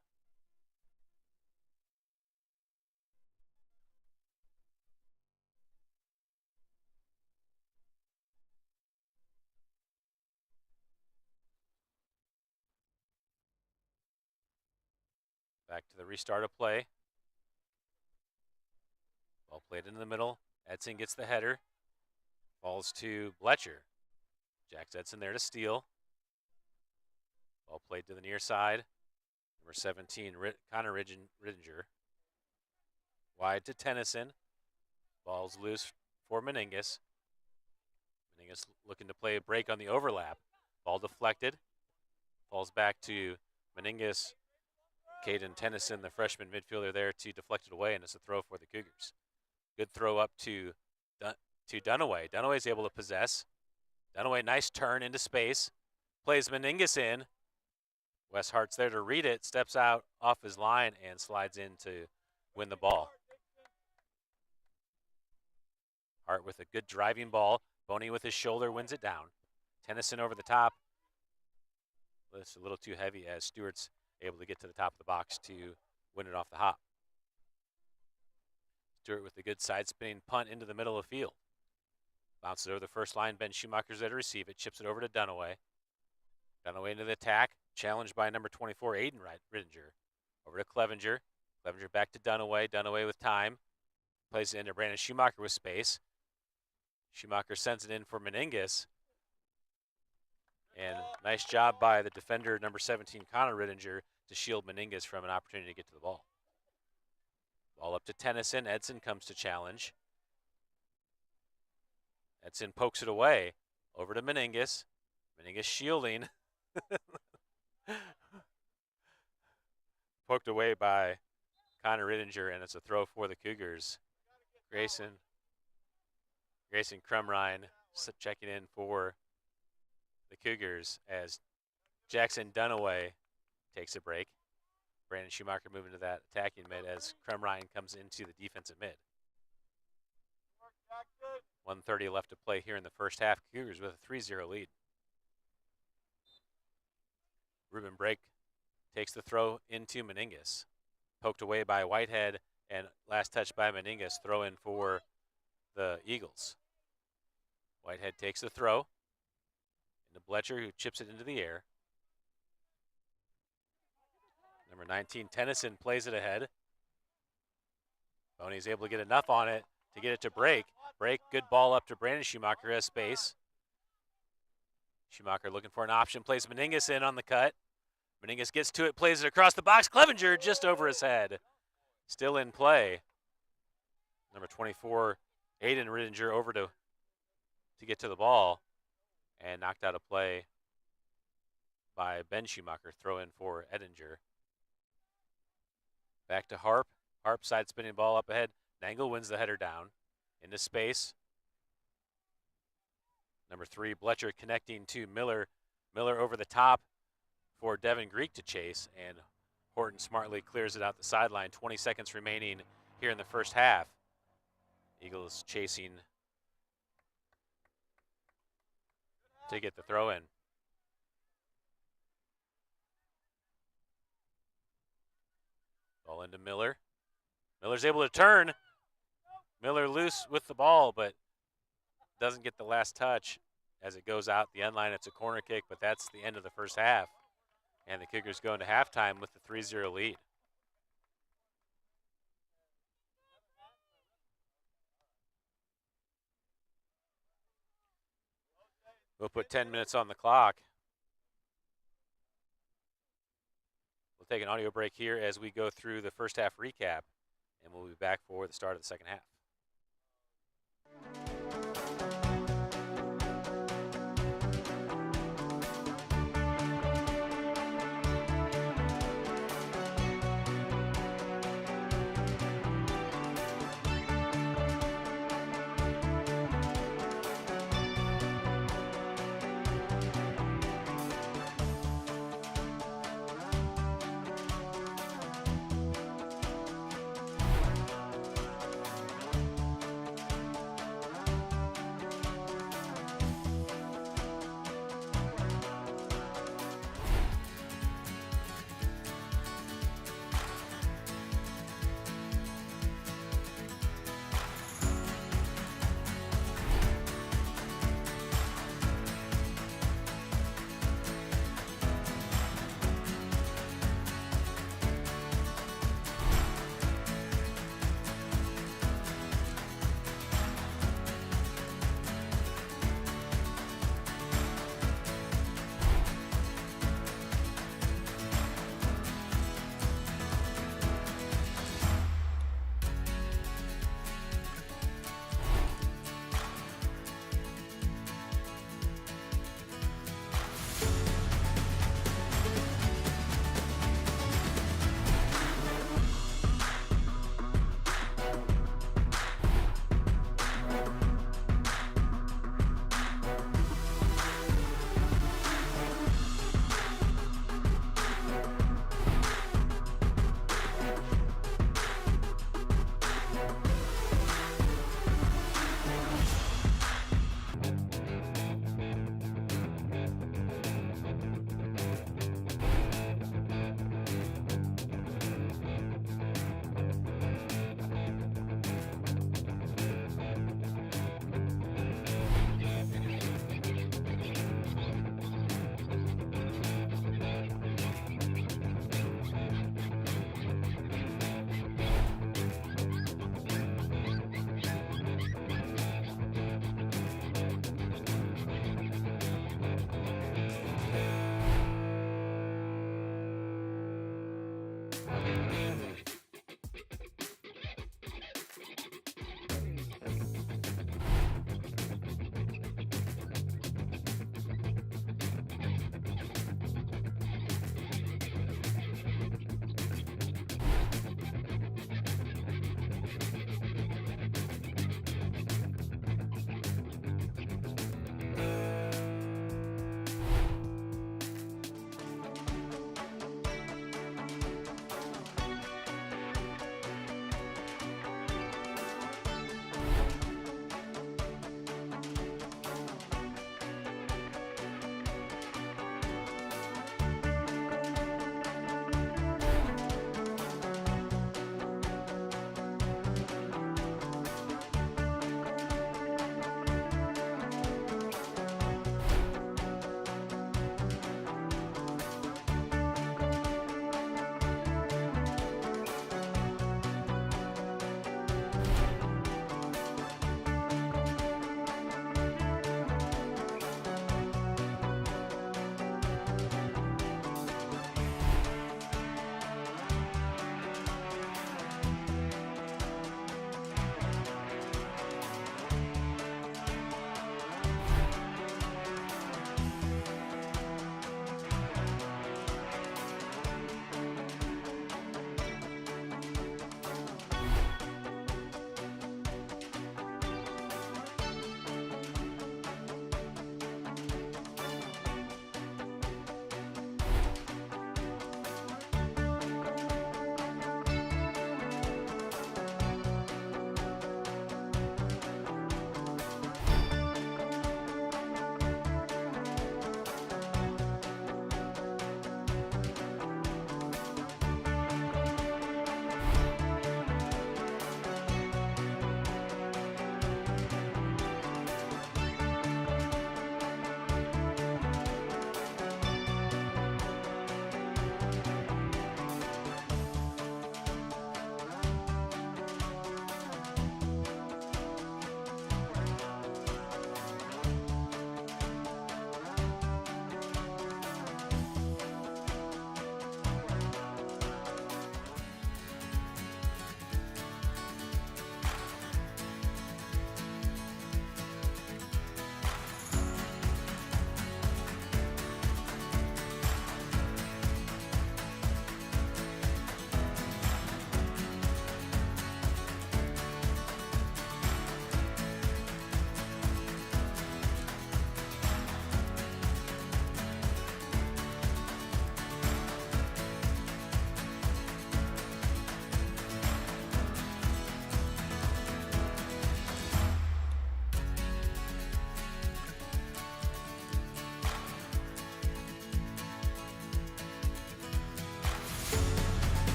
Speaker 1: Back to the restart of play. Ball played into the middle. Edson gets the header. Falls to Bletcher. Jax Edson there to steal. Ball played to the near side. Number 17, Connor Riddinger. Wide to Tennyson. Ball's loose for Meningus. Meningus looking to play a break on the overlap. Ball deflected. Falls back to Meningus. Caden Tennyson, the freshman midfielder, there to deflect it away, and it's a throw for the Cougars. Good throw up to Dunaway. Dunaway is able to possess. Dunaway, nice turn into space. Plays Meningus in. Wes Hart's there to read it, steps out off his line, and slides in to win the ball. Hart with a good driving ball. Boney with his shoulder wins it down. Tennyson over the top. It's a little too heavy as Stewart's able to get to the top of the box to win it off the hop. Stewart with a good side spinning punt into the middle of the field. Bounces over the first line. Ben Schumacher's there to receive it. Chips it over to Dunaway. Dunaway into the attack. Challenged by number 24, Aiden Riddinger. Over to Clevenger. Clevenger back to Dunaway. Dunaway with time. Plays it into Brandon Schumacher with space. Schumacher sends it in for Meningus. And nice job by the defender, number 17, Connor Rittinger, to shield Meningas from an opportunity to get to the ball. Ball up to Tennyson. Edson comes to challenge. Edson pokes it away. Over to Meningas. Meningas shielding. Poked away by Connor Rittinger, and it's a throw for the Cougars. Grayson Crumrine checking in for the Cougars as Jackson Dunaway takes a break. Brandon Schumacher moving to that attacking mid as Crumrine comes into the defensive mid. 1:30 left to play here in the first half. Cougars with a 3-0 lead. Ruben Brake takes the throw into Meningas. Poked away by Whitehead, and last touch by Meningas. Throw in for the Eagles. Whitehead takes the throw into Bletcher, who chips it into the air. Number 19, Tennyson, plays it ahead. Boney's able to get enough on it to get it to Brake. Brake, good ball up to Brandon Schumacher, has space. Schumacher looking for an option, plays Meningas in on the cut. Meningas gets to it, plays it across the box. Clevenger just over his head. Still in play. Number 24, Aiden Rittinger, over to get to the ball, and knocked out a play by Ben Schumacher. Throw in for Edinger. Back to Harp. Harp side spinning ball up ahead. Nangle wins the header down into space. Number 3, Bletcher connecting to Miller. Miller over the top for Devin Greek to chase, and Horton smartly clears it out the sideline. 20 seconds remaining here in the first half. Eagles chasing to get the throw in. Ball into Miller. Miller's able to turn. Miller loose with the ball, but doesn't get the last touch as it goes out the end line. It's a corner kick, but that's the end of the first half. And the Cougars go into halftime with the 3-0 lead. We'll put 10 minutes on the clock. We'll take an audio break here as we go through the first half recap, and we'll be back for the start of the second half.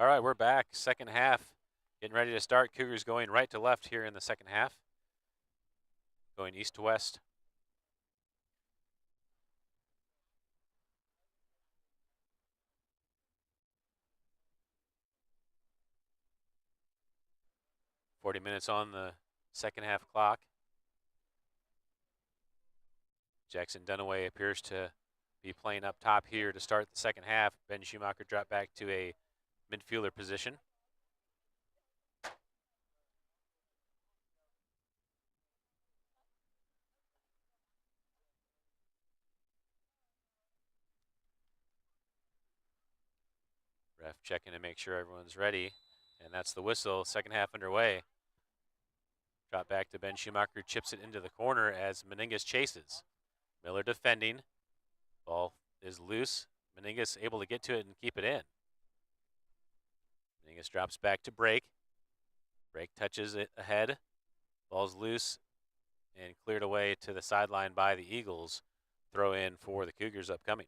Speaker 1: All right, we're back. Second half, getting ready to start. Cougars going right to left here in the second half. Going east to west. .40 on the second half clock. Jackson Dunaway appears to be playing up top here to start the second half. Ben Schumacher dropped back to a midfielder position. Ref checking to make sure everyone's ready, and that's the whistle. Second half underway. Drop back to Ben Schumacher, chips it into the corner as Meningus chases. Miller defending. Ball is loose. Meningus able to get to it and keep it in. Meningus drops back to Break. Break touches it ahead. Ball's loose and cleared away to the sideline by the Eagles. Throw in for the Cougars upcoming.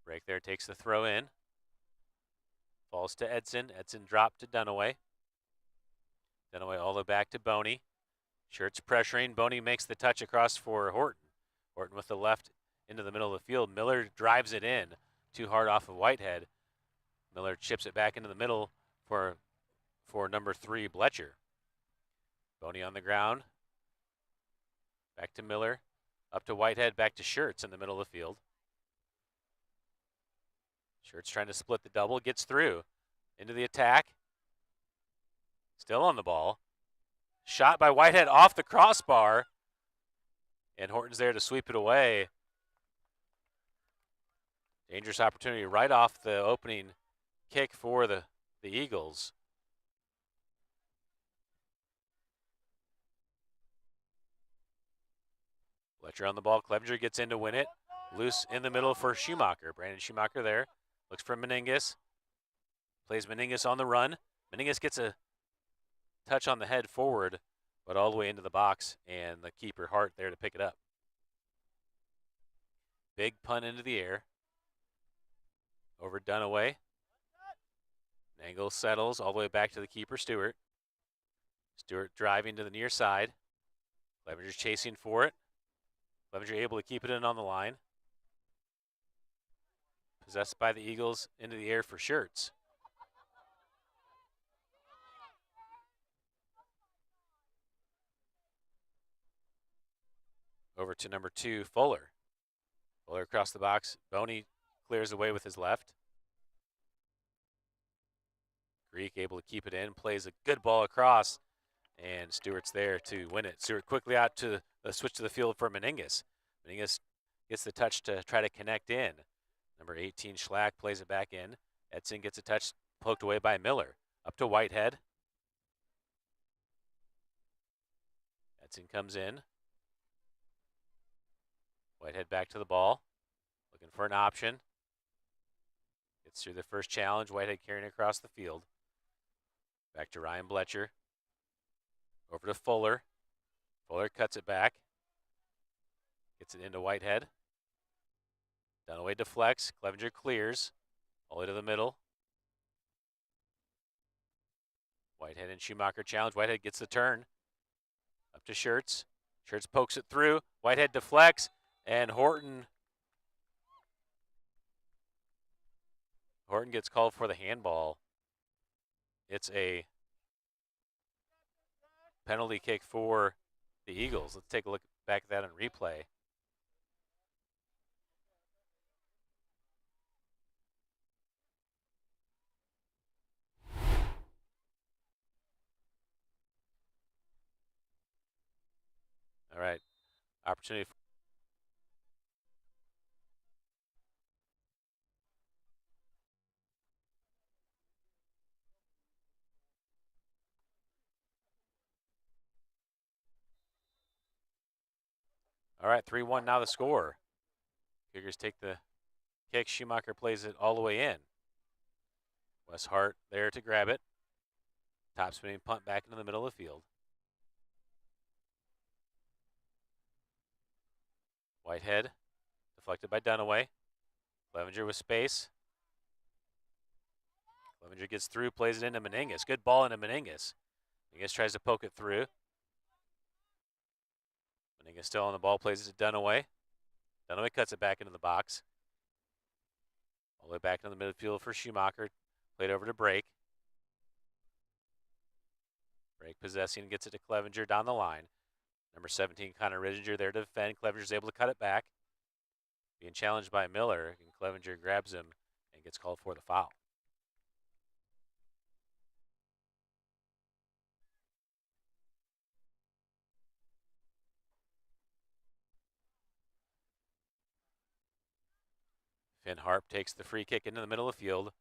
Speaker 1: Break there takes the throw in. Falls to Edson. Edson dropped to Dunaway. Dunaway all the way back to Boney. Shirts pressuring. Boney makes the touch across for Horton. Horton with the left into the middle of the field. Miller drives it in. Too hard off of Whitehead. Miller chips it back into the middle for number 3, Bletcher. Boney on the ground. Back to Miller. Up to Whitehead. Back to Shirts in the middle of the field. Shirts trying to split the double. Gets through. Into the attack. Still on the ball. Shot by Whitehead off the crossbar. And Horton's there to sweep it away. Dangerous opportunity right off the opening kick for the Eagles. Fletcher on the ball. Clevenger gets in to win it. Loose in the middle for Schumacher. Brandon Schumacher there. Looks for Meningus. Plays Meningus on the run. Meningus gets a touch on the head forward, but all the way into the box, and the keeper Hart there to pick it up. Big punt into the air. Over Dunaway. Nangle settles all the way back to the keeper, Stewart. Stewart driving to the near side. Clevenger's chasing for it. Clevenger able to keep it in on the line. Possessed by the Eagles into the air for Shirts. Over to number 2, Fuller. Fuller across the box. Boney clears away with his left. Greek able to keep it in, plays a good ball across, and Stewart's there to win it. Stewart quickly out to the switch to the field for Meningus. Meningus gets the touch to try to connect in. Number 18, Schlack, plays it back in. Edson gets a touch poked away by Miller. Up to Whitehead. Edson comes in. Whitehead back to the ball. Looking for an option. Gets through the first challenge. Whitehead carrying across the field. Back to Ryan Bletcher. Over to Fuller. Fuller cuts it back. Gets it into Whitehead. Dunaway deflects. Clevenger clears. All the way to the middle. Whitehead and Schumacher challenge. Whitehead gets the turn. Up to Shirts. Shirts pokes it through. Whitehead deflects. And Horton gets called for the handball. It's a penalty kick for the Eagles. Let's take a look back at that on replay. All right, opportunity. All right, 3-1 now the score. Cougars take the kick. Schumacher plays it all the way in. Wes Hart there to grab it. Top spinning punt back into the middle of the field. Whitehead deflected by Dunaway. Clevenger with space. Clevenger gets through, plays it into Meningus. Good ball into Meningus. Meningus tries to poke it through. Meningus still on the ball, plays it to Dunaway. Dunaway cuts it back into the box. All the way back into the midfield for Schumacher. Played over to Brake. Brake possessing, gets it to Clevenger down the line. Number 17, Connor Ridinger there to defend. Clevenger's able to cut it back. Being challenged by Miller, and Clevenger grabs him and gets called for the foul. Finn Harp takes the free kick into the middle of the field.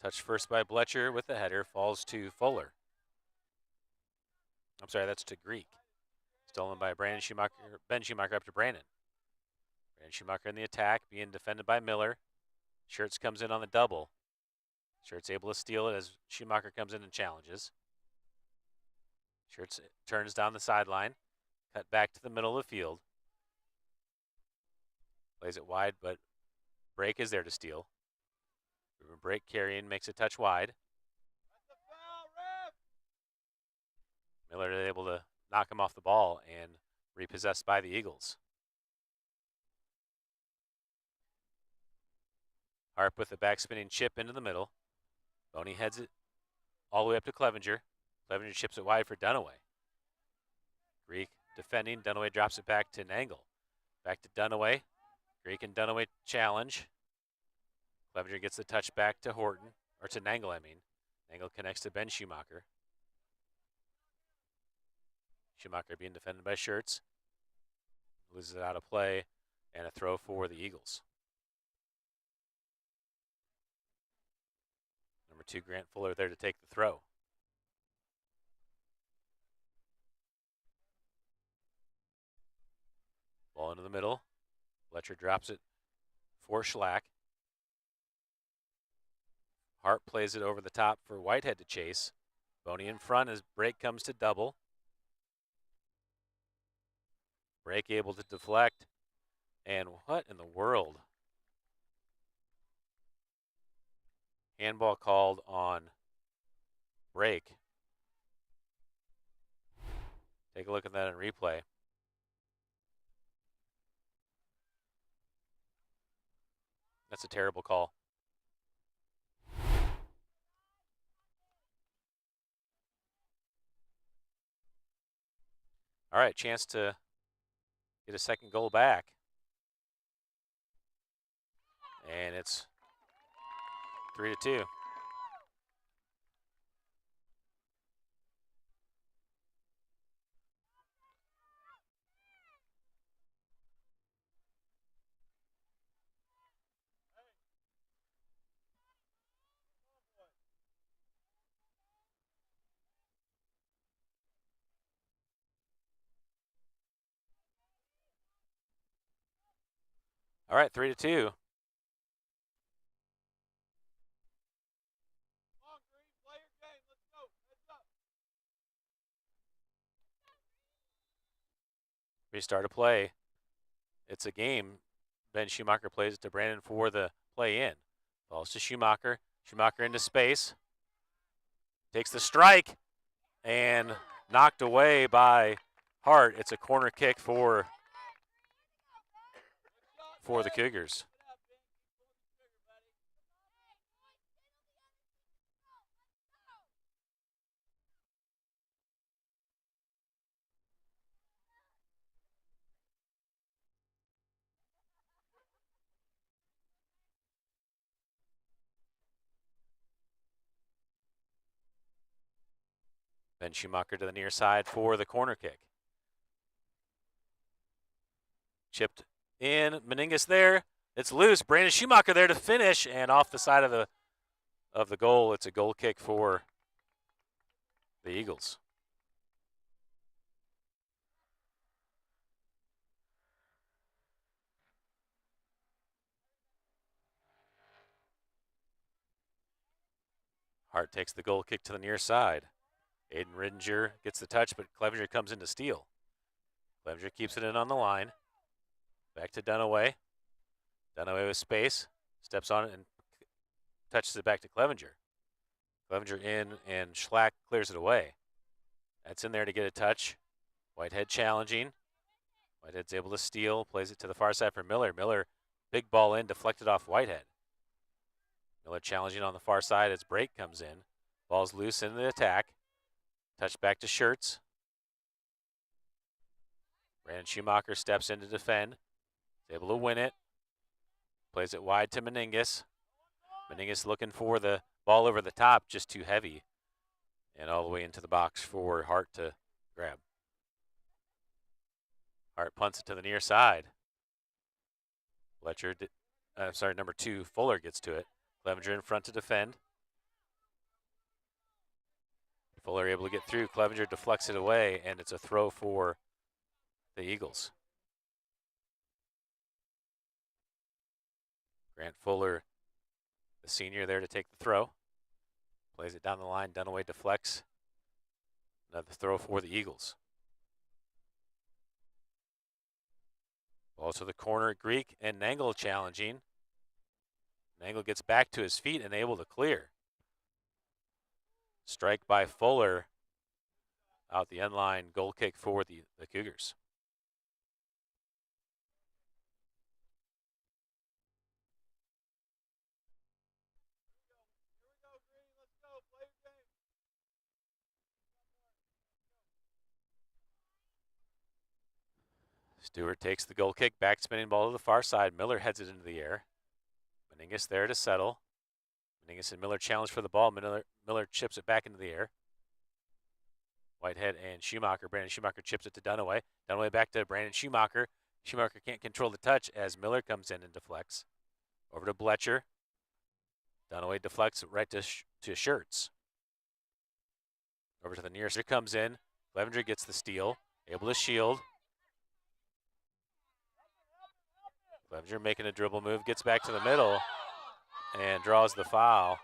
Speaker 1: Touched first by Bletcher with the header, falls to Fuller. I'm sorry, that's to Greek. Stolen by Ben Schumacher up to Brandon. Brandon Schumacher in the attack, being defended by Miller. Schertz comes in on the double. Schertz able to steal it as Schumacher comes in and challenges. Schertz turns down the sideline, cut back to the middle of the field. Plays it wide, but Brake is there to steal. Brake carrying, makes a touch wide. Miller is able to knock him off the ball and repossessed by the Eagles. Harp with the backspinning chip into the middle. Boney heads it all the way up to Clevenger. Clevenger chips it wide for Dunaway. Greek defending. Dunaway drops it back to Nangle. Back to Dunaway. Greek and Dunaway challenge. Clevenger gets the touch back to Horton, or to Nangle, I mean. Nangle connects to Ben Schumacher. Schumacher being defended by Schertz. Loses it out of play, and a throw for the Eagles. Number 2, Grant Fuller there to take the throw. Ball into the middle. Fletcher drops it for Schlack. Hart plays it over the top for Whitehead to chase. Boney in front as Brake comes to double. Brake able to deflect. And what in the world? Handball called on Brake. Take a look at that in replay. That's a terrible call. All right, chance to get a second goal back. And it's 3-2. All right, 3-2. Restart a play. It's a game. Ben Schumacher plays it to Brandon for the play in. Falls to Schumacher. Schumacher into space. Takes the strike and knocked away by Hart. It's a corner kick for the Cougars. Ben Schumacher to the near side for the corner kick. Chipped in. Meningus there. It's loose. Brandon Schumacher there to finish, and off the side of the goal. It's a goal kick for the Eagles. Hart takes the goal kick to the near side. Aiden Ridinger gets the touch, but Clevenger comes in to steal. Clevenger keeps it in on the line. Back to Dunaway. Dunaway with space. Steps on it and touches it back to Clevenger. Clevenger in, and Schlack clears it away. That's in there to get a touch. Whitehead challenging. Whitehead's able to steal, plays it to the far side for Miller. Miller, big ball in, deflected off Whitehead. Miller challenging on the far side as break comes in. Ball's loose in the attack. Touch back to Schertz. Brandon Schumacher steps in to defend. He's able to win it. Plays it wide to Meningus. Meningus looking for the ball over the top, just too heavy. And all the way into the box for Hart to grab. Hart punts it to the near side. Number 2, Fuller gets to it. Clevenger in front to defend. Fuller able to get through. Clevenger deflects it away, and it's a throw for the Eagles. Grant Fuller, the senior, there to take the throw. Plays it down the line. Dunaway deflects. Another throw for the Eagles. Ball to the corner. Greek and Nangle challenging. Nangle gets back to his feet and able to clear. Strike by Fuller. Out the end line. Goal kick for the Cougars. Stewart takes the goal kick, back spinning ball to the far side. Miller heads it into the air. Meningus there to settle. Meningus and Miller challenge for the ball. Miller chips it back into the air. Whitehead and Schumacher. Brandon Schumacher chips it to Dunaway. Dunaway back to Brandon Schumacher. Schumacher can't control the touch as Miller comes in and deflects. Over to Bletcher. Dunaway deflects right to Schertz. Over to the near side comes in. Clevenger gets the steal. Able to shield. Clevenger making a dribble move, gets back to the middle, and draws the foul.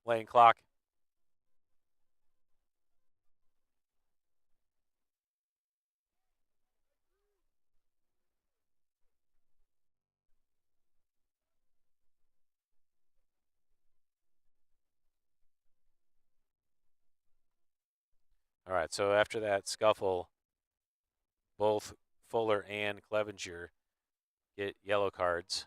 Speaker 1: Playing clock. All right, so after that scuffle, both Fuller and Clevenger get yellow cards.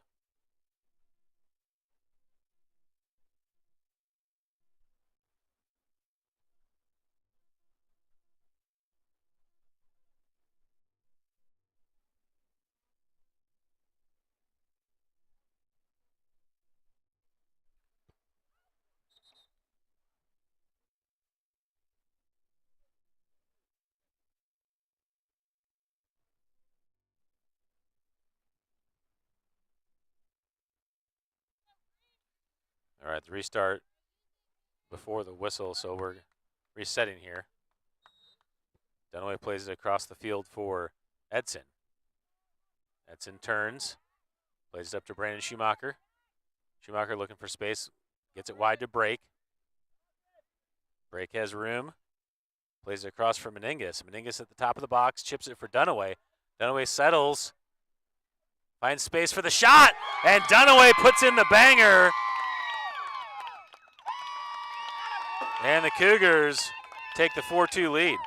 Speaker 1: All right, the restart before the whistle, so we're resetting here. Dunaway plays it across the field for Edson. Edson turns, plays it up to Brandon Schumacher. Schumacher looking for space, gets it wide to Break. Break has room, plays it across for Meningus. Meningus at the top of the box, chips it for Dunaway. Dunaway settles, finds space for the shot, and Dunaway puts in the banger. And the Cougars take the 4-2 lead.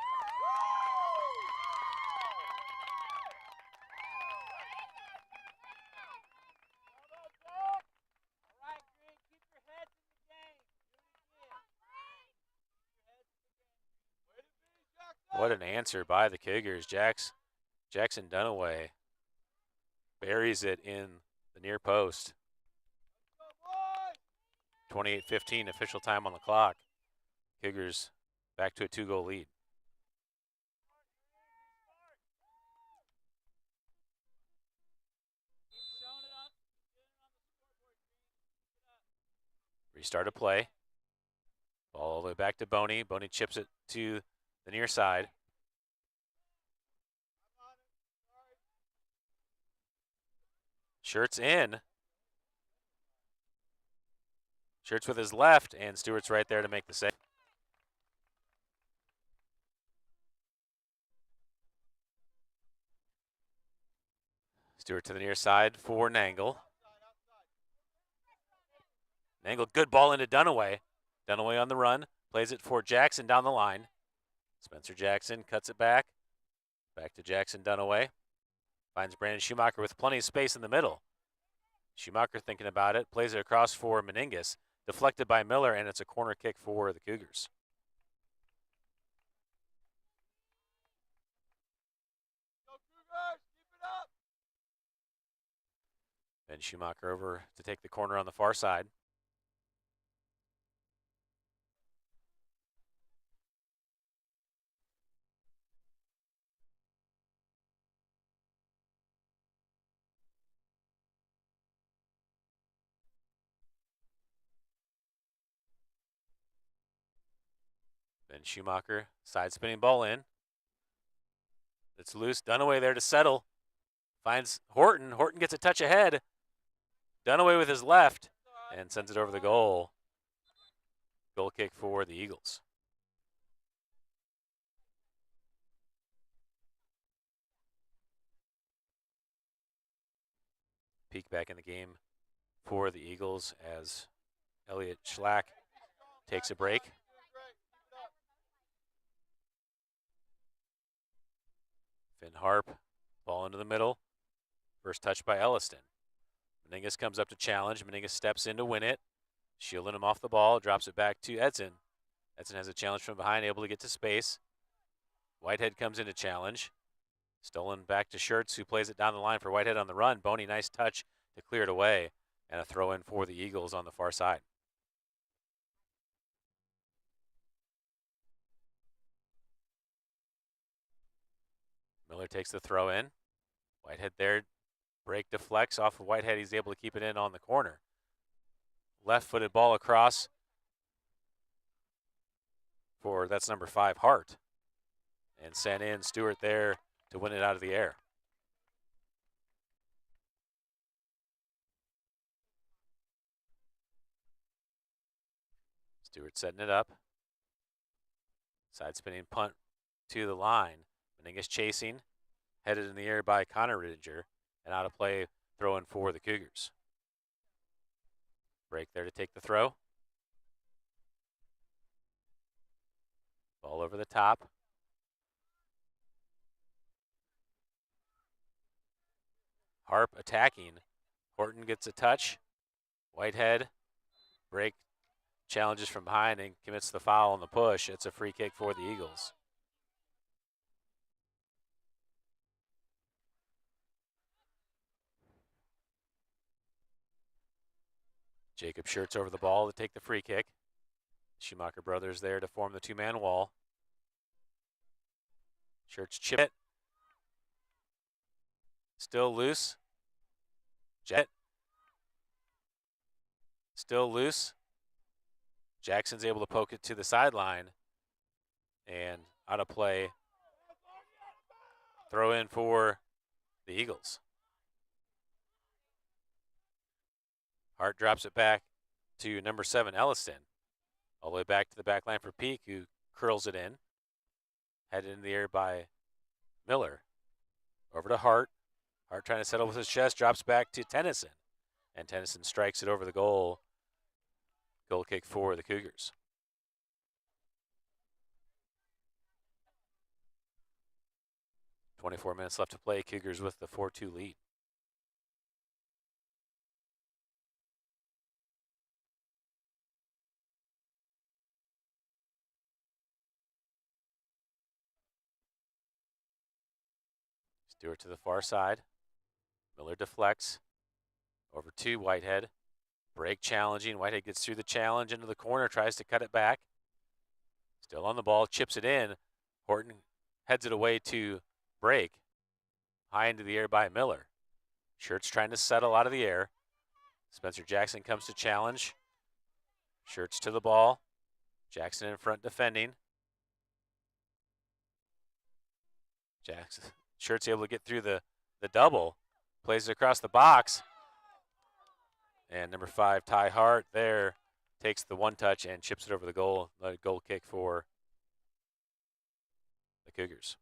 Speaker 1: What an answer by the Cougars. Jackson Dunaway buries it in the near post. 28-15 official time on the clock. Cougars back to a 2-goal lead. Restart of play. Ball all the way back to Boney. Boney chips it to the near side. Schertz in. Shirts with his left, and Stewart's right there to make the save. Stewart to the near side for Nangle. Nangle, good ball into Dunaway. Dunaway on the run, plays it for Jackson down the line. Spencer Jackson cuts it back. Back to Jackson Dunaway. Finds Brandon Schumacher with plenty of space in the middle. Schumacher thinking about it, plays it across for Meningus. Deflected by Miller, and it's a corner kick for the Cougars.
Speaker 2: Go Cougars, keep it up.
Speaker 1: Ben Schumacher over to take the corner on the far side. Ben Schumacher, side spinning ball in. It's loose. Dunaway there to settle. Finds Horton. Horton gets a touch ahead. Dunaway with his left and sends it over the goal. Goal kick for the Eagles. Peek back in the game for the Eagles as Elliot Schlack takes a break. Finn Harp, ball into the middle. First touch by Elliston. Meningus comes up to challenge. Meningus steps in to win it. Shielding him off the ball, drops it back to Edson. Edson has a challenge from behind, able to get to space. Whitehead comes in to challenge. Stolen back to Schertz, who plays it down the line for Whitehead on the run. Boney, nice touch to clear it away. And a throw in for the Eagles on the far side. Miller takes the throw in. Whitehead there. Break deflects off of Whitehead. He's able to keep it in on the corner. Left-footed ball across for, that's number 5, Hart. And sent in Stewart there to win it out of the air. Stewart setting it up. Side spinning punt to the line. Meningus chasing. Headed in the air by Connor Riddinger. And out of play, throw in for the Cougars. Break there to take the throw. Ball over the top. Harp attacking. Horton gets a touch. Whitehead, break, challenges from behind and commits the foul on the push. It's a free kick for the Eagles. Jacob Schertz over the ball to take the free kick. Schumacher brothers there to form the two-man wall. Schertz chip it. Still loose. Jet. Still loose. Jackson's able to poke it to the sideline. And out of play. Throw in for the Eagles. Hart drops it back to number 7, Elliston. All the way back to the back line for Peak, who curls it in. Headed in the air by Miller. Over to Hart. Hart trying to settle with his chest, drops back to Tennyson. And Tennyson strikes it over the goal. Goal kick for the Cougars. .24 minutes left to play. Cougars with the 4-2 lead. Stewart to the far side. Miller deflects. Over to Whitehead. Break challenging. Whitehead gets through the challenge into the corner, tries to cut it back. Still on the ball, chips it in. Horton heads it away to break. High into the air by Miller. Schertz trying to settle out of the air. Spencer Jackson comes to challenge. Schertz to the ball. Jackson in front defending. Jackson. Schertz able to get through the double. Plays it across the box. And number 5, Ty Hart there takes the one touch and chips it over the goal. A goal kick for the Cougars.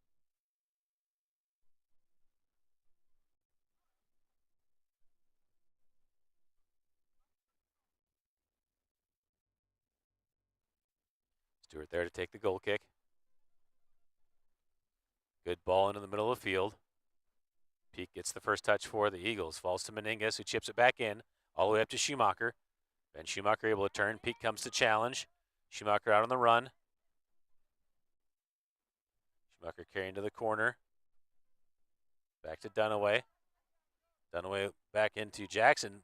Speaker 1: Stewart there to take the goal kick. Good ball into the middle of the field. Peak gets the first touch for the Eagles. Falls to Meningas, who chips it back in, all the way up to Schumacher. Ben Schumacher able to turn. Peak comes to challenge. Schumacher out on the run. Schumacher carrying to the corner. Back to Dunaway. Dunaway back into Jackson.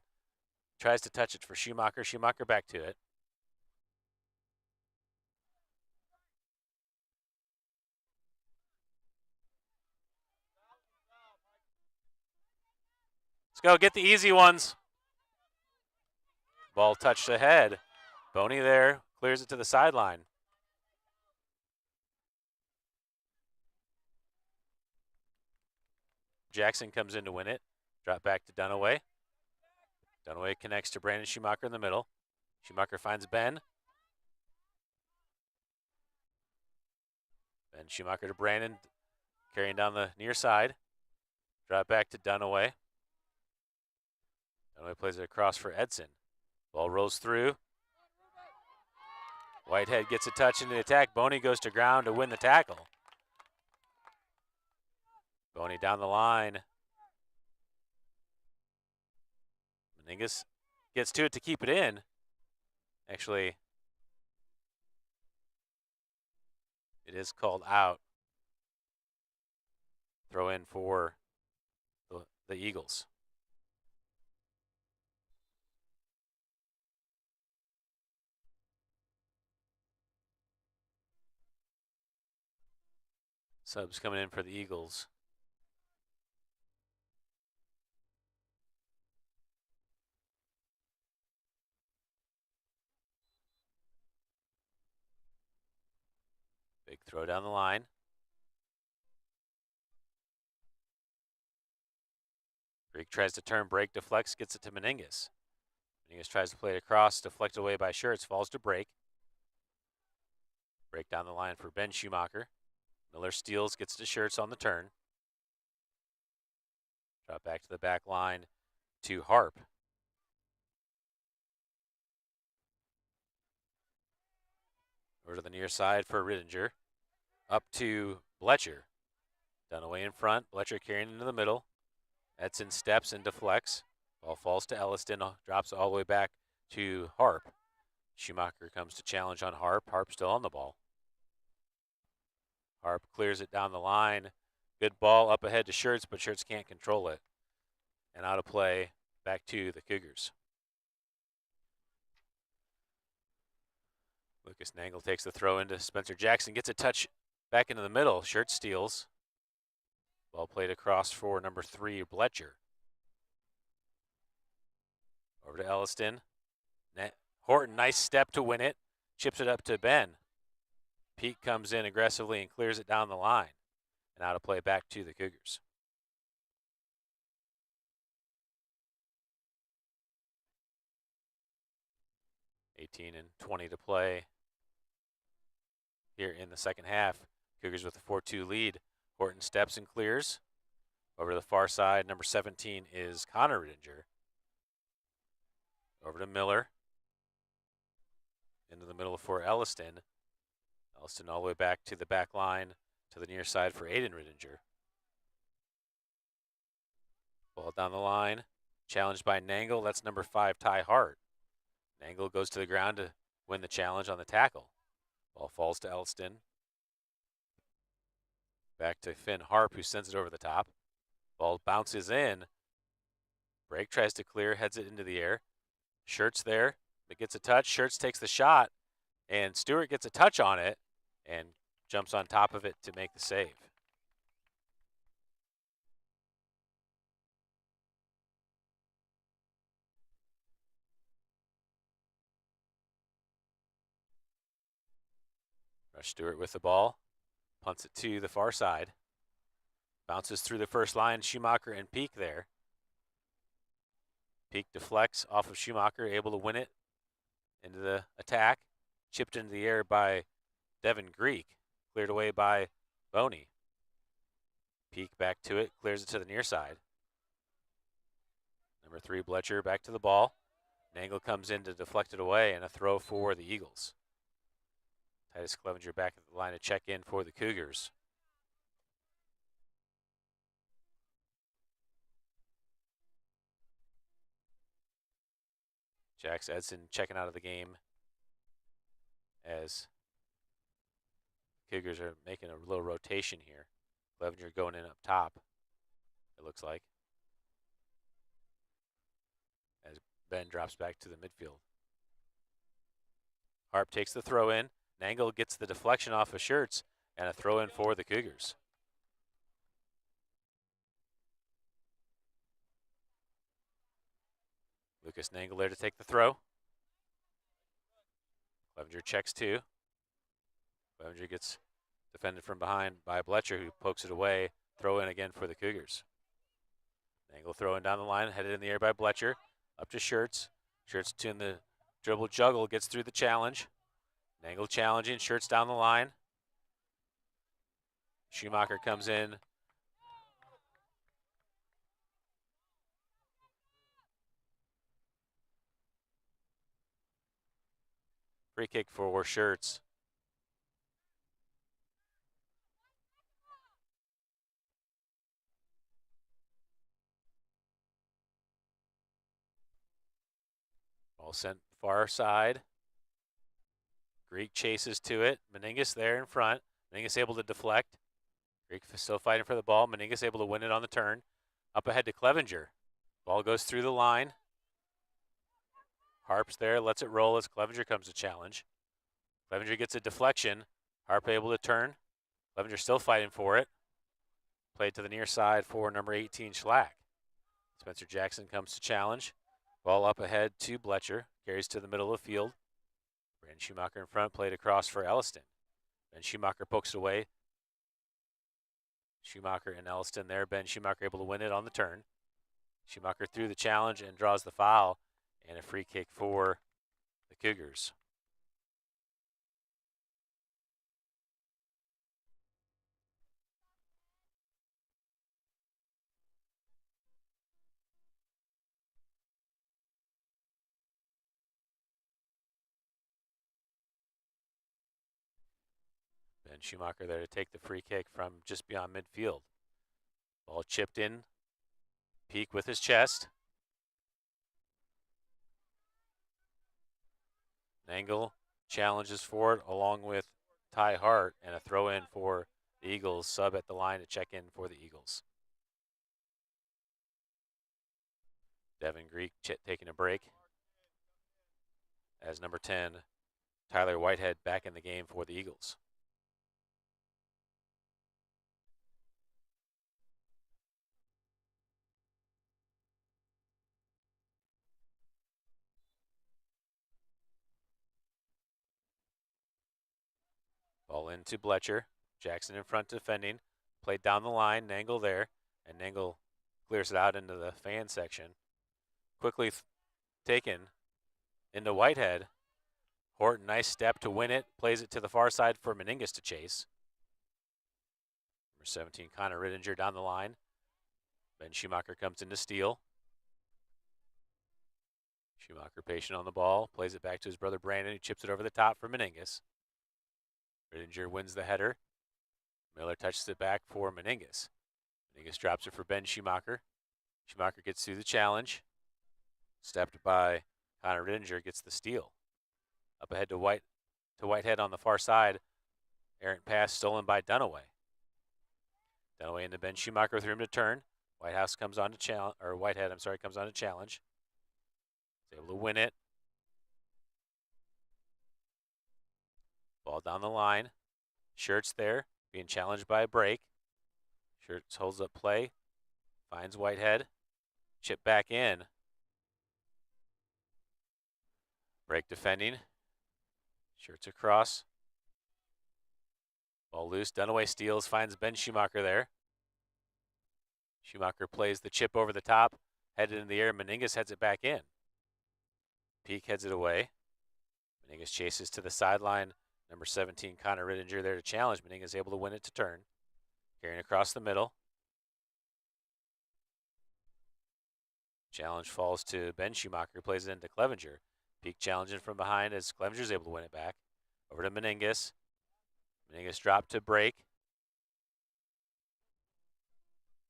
Speaker 1: Tries to touch it for Schumacher. Schumacher back to it. Let's go get the easy ones. Ball touched ahead. Boney there clears it to the sideline. Jackson comes in to win it. Drop back to Dunaway. Dunaway connects to Brandon Schumacher in the middle. Schumacher finds Ben. Ben Schumacher to Brandon, carrying down the near side. Drop back to Dunaway. Dunaway plays it across for Edson. Ball rolls through. Whitehead gets a touch into the attack. Boney goes to ground to win the tackle. Boney down the line. Meningas gets to it to keep it in. Actually, it is called out. Throw in for the Eagles. Subs coming in for the Eagles. Big throw down the line. Greek tries to turn, break, deflects, gets it to Meningas. Meningas tries to play it across, deflected away by Schertz, falls to break. Break down the line for Ben Schumacher. Miller steals, gets to Schertz on the turn. Drop back to the back line to Harp. Over to the near side for Rittinger. Up to Bletcher. Dunaway in front, Bletcher carrying into the middle. Edson steps and deflects. Ball falls to Elliston, drops all the way back to Harp. Schumacher comes to challenge on Harp. Harp still on the ball. Harp clears it down the line. Good ball up ahead to Schertz, but Schertz can't control it. And out of play, back to the Cougars. Lucas Nangle takes the throw into Spencer Jackson, gets a touch back into the middle. Schertz steals. Ball played across for number 3, Bletcher. Over to Elliston. Horton, nice step to win it. Chips it up to Ben. Peak comes in aggressively and clears it down the line. And out of play back to the Cougars. (18:20 to play here in the second half. Cougars with a 4-2 lead. Horton steps and clears. Over to the far side, number 17 is Connor Rittinger. Over to Miller. Into the middle for Elliston. Elliston all the way back to the back line to the near side for Aiden Rittinger. Ball down the line. Challenged by Nangle. That's number 5, Ty Hart. Nangle goes to the ground to win the challenge on the tackle. Ball falls to Elliston. Back to Finn Harp, who sends it over the top. Ball bounces in. Brake tries to clear, heads it into the air. Schertz there. It gets a touch. Schertz takes the shot, and Stewart gets a touch on it and jumps on top of it to make the save. Rush Stewart with the ball. Punts it to the far side. Bounces through the first line. Schumacher and Peak there. Peak deflects off of Schumacher, able to win it into the attack. Chipped into the air by Devin Greek. Cleared away by Boney. Peak back to it. Clears it to the near side. Number 3, Bletcher back to the ball. Nangle comes in to deflect it away, and a throw for the Eagles. Titus Clevenger back at the line to check in for the Cougars. Jax Edson checking out of the game as Cougars are making a little rotation here. Clevenger going in up top, it looks like, as Ben drops back to the midfield. Harp takes the throw in. Nangle gets the deflection off of Schertz, and a throw in for the Cougars. Lucas Nangle there to take the throw. Clevenger checks 2. Clevenger gets defended from behind by Bletcher, who pokes it away. Throw in again for the Cougars. Nangle throwing down the line, headed in the air by Bletcher. Up to Schertz. Schertz to the dribble juggle, gets through the challenge. Nangle challenging, Schertz down the line. Schumacher comes in. Free kick for Schertz. Ball sent far side. Greek chases to it. Meningus there in front. Meningus able to deflect. Greek still fighting for the ball. Meningus able to win it on the turn. Up ahead to Clevenger. Ball goes through the line. Harp's there, lets it roll as Clevenger comes to challenge. Clevenger gets a deflection. Harp able to turn. Clevenger still fighting for it. Played to the near side for number 18, Schlack. Spencer Jackson comes to challenge. Ball up ahead to Bletcher. Carries to the middle of the field. Brandon Schumacher in front, played across for Elliston. Ben Schumacher pokes it away. Schumacher and Elliston there. Ben Schumacher able to win it on the turn. Schumacher through the challenge and draws the foul, and a free kick for the Cougars. Ben Schumacher there to take the free kick from just beyond midfield. Ball chipped in. Peak with his chest. Nangle challenges for it along with Ty Hart, and a throw in for the Eagles. Sub at the line to check in for the Eagles. Devin Greek taking a break as number 10, Tyler Whitehead, back in the game for the Eagles. Ball into Bletcher. Jackson in front defending. Played down the line. Nangle there. And Nangle clears it out into the fan section. Quickly taken into Whitehead. Horton, nice step to win it. Plays it to the far side for Meningus to chase. Number 17, Connor Rittinger down the line. Ben Schumacher comes in to steal. Schumacher patient on the ball. Plays it back to his brother Brandon, who chips it over the top for Meningus. Rittinger wins the header. Miller touches it back for Meningus. Meningus drops it for Ben Schumacher. Schumacher gets through the challenge. Stepped by Connor Rittinger, gets the steal. Up ahead to Whitehead on the far side. Errant pass stolen by Dunaway. Dunaway into Ben Schumacher with room to turn. Whitehead comes on to challenge. He's able to win it. Ball down the line. Schertz there, being challenged by a break. Schertz holds up play. Finds Whitehead. Chip back in. Break defending. Schertz across. Ball loose. Dunaway steals. Finds Ben Schumacher there. Schumacher plays the chip over the top. Headed in the air. Meningus heads it back in. Peak heads it away. Meningas chases to the sideline. Number 17, Connor Rittinger, there to challenge. Meningas able to win it to turn. Carrying across the middle. Challenge falls to Ben Schumacher, who plays it into Clevenger. Peak challenging from behind as Clevenger's able to win it back. Over to Meningas. Meningas dropped to break.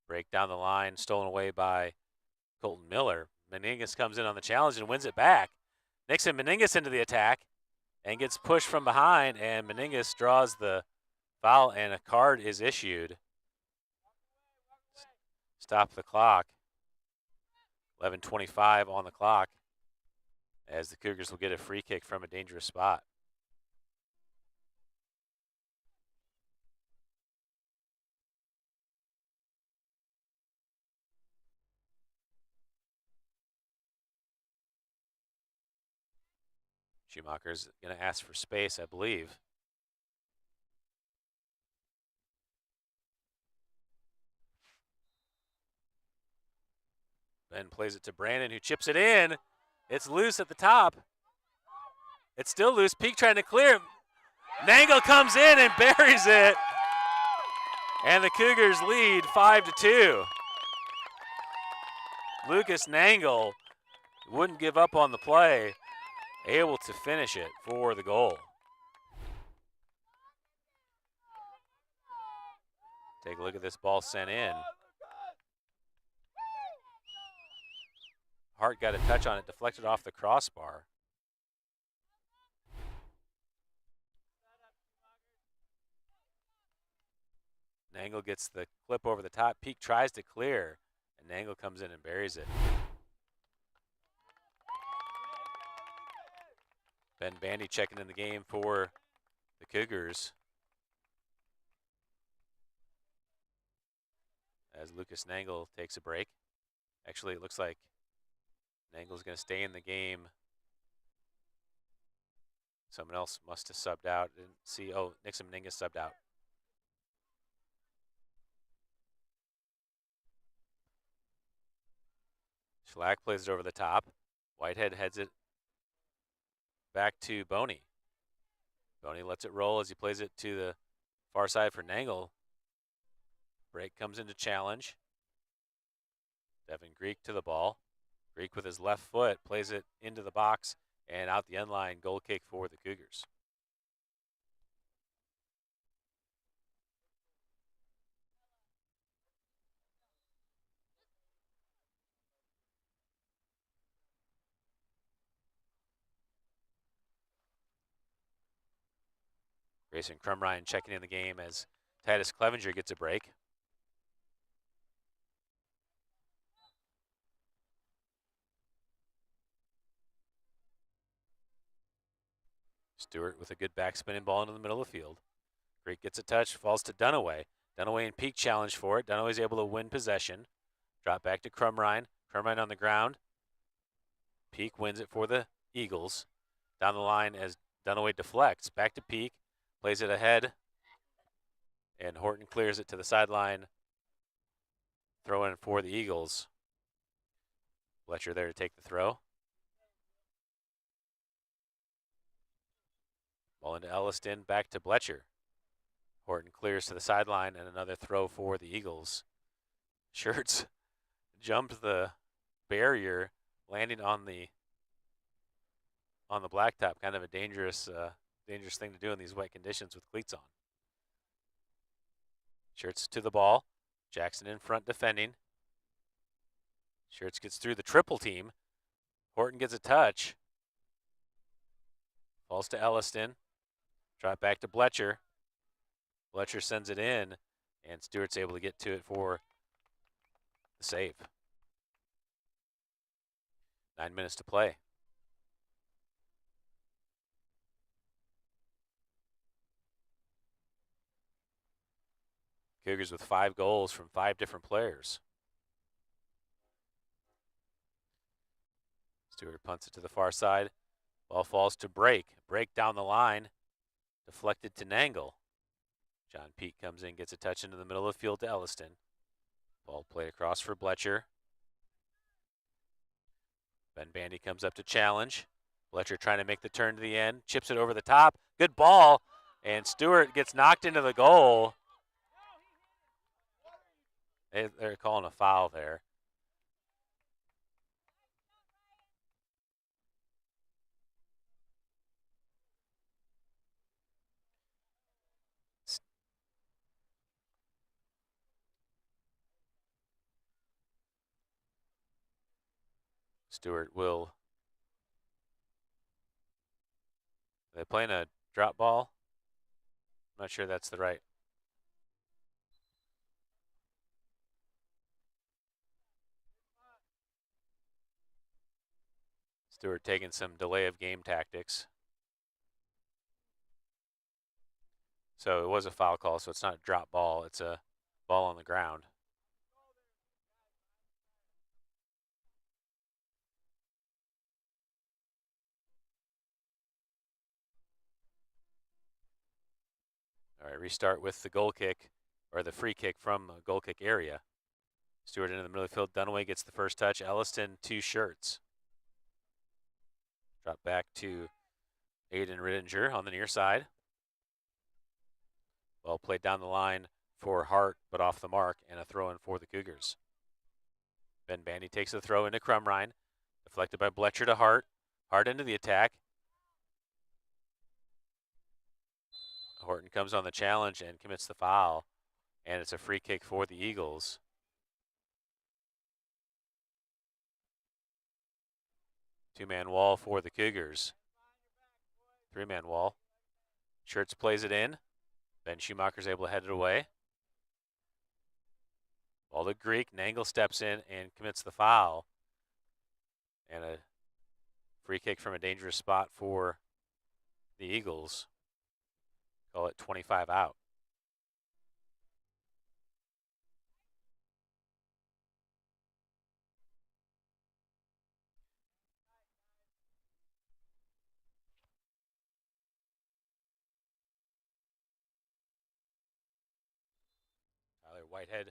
Speaker 1: Break down the line, stolen away by Colton Miller. Meningas comes in on the challenge and wins it back. Nixon Meningas into the attack and gets pushed from behind, and Meningas draws the foul, and a card is issued. Stop the clock. 11:25 on the clock as the Cougars will get a free kick from a dangerous spot. Schumacher's going to ask for space, I believe. Ben plays it to Brandon, who chips it in. It's loose at the top. It's still loose. Peak trying to clear. Nangle comes in and buries it. And the Cougars lead 5-2. Lucas Nangle wouldn't give up on the play, able to finish it for the goal. Take a look at this ball sent in. Hart got a touch on it, deflected off the crossbar. Nangle gets the clip over the top. Peak tries to clear, and Nangle comes in and buries it. Ben Bandy checking in the game for the Cougars, as Lucas Nangle takes a break. Actually, it looks like Nangle's going to stay in the game. Someone else must have subbed out. Didn't see. Oh, Nixon Meningas subbed out. Schlack plays it over the top. Whitehead heads it back to Boney. Boney lets it roll as he plays it to the far side for Nangle. Break comes into challenge. Devin Greek to the ball. Greek with his left foot plays it into the box and out the end line. Goal kick for the Cougars. Grayson Crumrine checking in the game as Titus Clevenger gets a break. Stewart with a good backspinning ball into the middle of the field. Greek gets a touch, falls to Dunaway. Dunaway and Peak challenge for it. Dunaway's able to win possession. Drop back to Crumrine. Crumrine on the ground. Peak wins it for the Eagles. Down the line as Dunaway deflects. Back to Peak. Plays it ahead. And Horton clears it to the sideline. Throw in for the Eagles. Fletcher there to take the throw. Ball into Elliston, back to Bletcher. Horton clears to the sideline, and another throw for the Eagles. Shirts jumped the barrier, landing on the blacktop. Kind of a dangerous thing to do in these wet conditions with cleats on. Shirts to the ball. Jackson in front defending. Shirts gets through the triple team. Horton gets a touch. Falls to Elliston. Drop back to Bletcher. Bletcher sends it in, and Stewart's able to get to it for the save. 9 minutes to play. Cougars with 5 goals from 5 different players. Stewart punts it to the far side. Ball falls to Break. Break down the line. Deflected to Nangle. John Peak comes in, gets a touch into the middle of the field to Elliston. Ball played across for Bletcher. Ben Bandy comes up to challenge. Fletcher trying to make the turn to the end, chips it over the top. Good ball, and Stewart gets knocked into the goal. They're calling a foul there. Stewart will. Are they playing a drop ball? I'm not sure that's the right. Stewart taking some delay of game tactics. So it was a foul call, so it's not a drop ball. It's a ball on the ground. All right, restart with the goal kick, or the free kick from a goal kick area. Stewart into the middle of the field. Dunaway gets the first touch. Elliston, 2 shirts. Drop back to Aiden Rittinger on the near side. Well played down the line for Hart, but off the mark, and a throw in for the Cougars. Ben Bandy takes the throw into Crumrine. Deflected by Bletcher to Hart. Hart into the attack. Horton comes on the challenge and commits the foul, and it's a free kick for the Eagles. Two-man wall for the Cougars. Three-man wall. Schurz plays it in. Ben Schumacher's able to head it away. Ball to Greek. Nangle steps in and commits the foul. And a free kick from a dangerous spot for the Eagles. Call it 25 out. Tyler Whitehead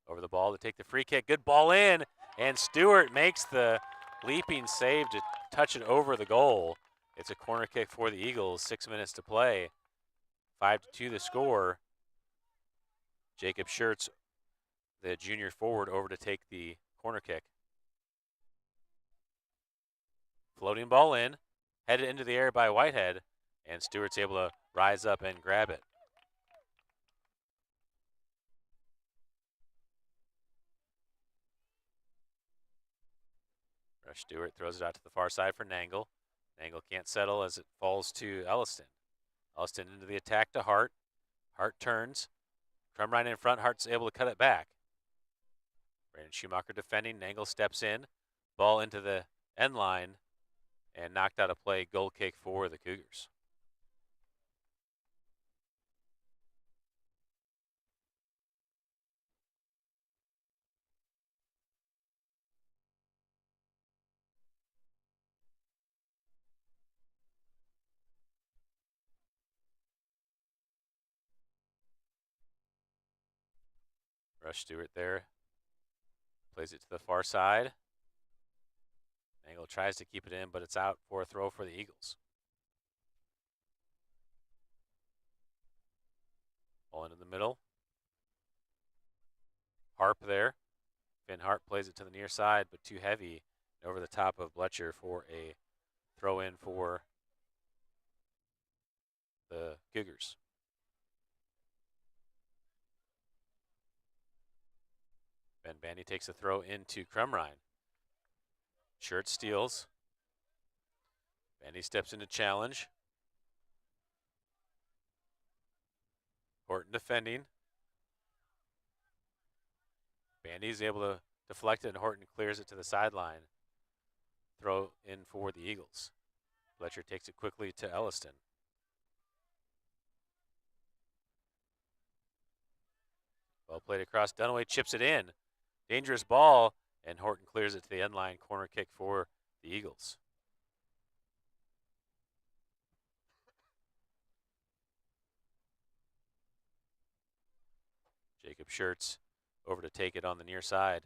Speaker 1: over the ball to take the free kick. Good ball in, and Stewart makes the leaping save to touch it over the goal. It's a corner kick for the Eagles. 6 minutes to play. 5-2 the score. Jacob Schurz, the junior forward, over to take the corner kick. Floating ball in, headed into the air by Whitehead, and Stewart's able to rise up and grab it. Rush Stewart throws it out to the far side for Nangle. Nangle can't settle as it falls to Elliston. Elliston into the attack to Hart. Hart turns. Crumrine in front. Hart's able to cut it back. Brandon Schumacher defending. Nangle steps in. Ball into the end line and knocked out a play. Goal kick for the Cougars. Rush Stewart there. Plays it to the far side. Nangle tries to keep it in, but it's out for a throw for the Eagles. Ball into the middle. Harp there. Finn Hart plays it to the near side, but too heavy over the top of Bletcher for a throw in for the Cougars. Ben Bandy takes a throw into Crumrine. Shirt steals. Bandy steps into challenge. Horton defending. Bandy's able to deflect it, and Horton clears it to the sideline. Throw in for the Eagles. Fletcher takes it quickly to Elliston. Well played across. Dunaway chips it in. Dangerous ball, and Horton clears it to the end line. Corner kick for the Eagles. Jacob Schurz over to take it on the near side.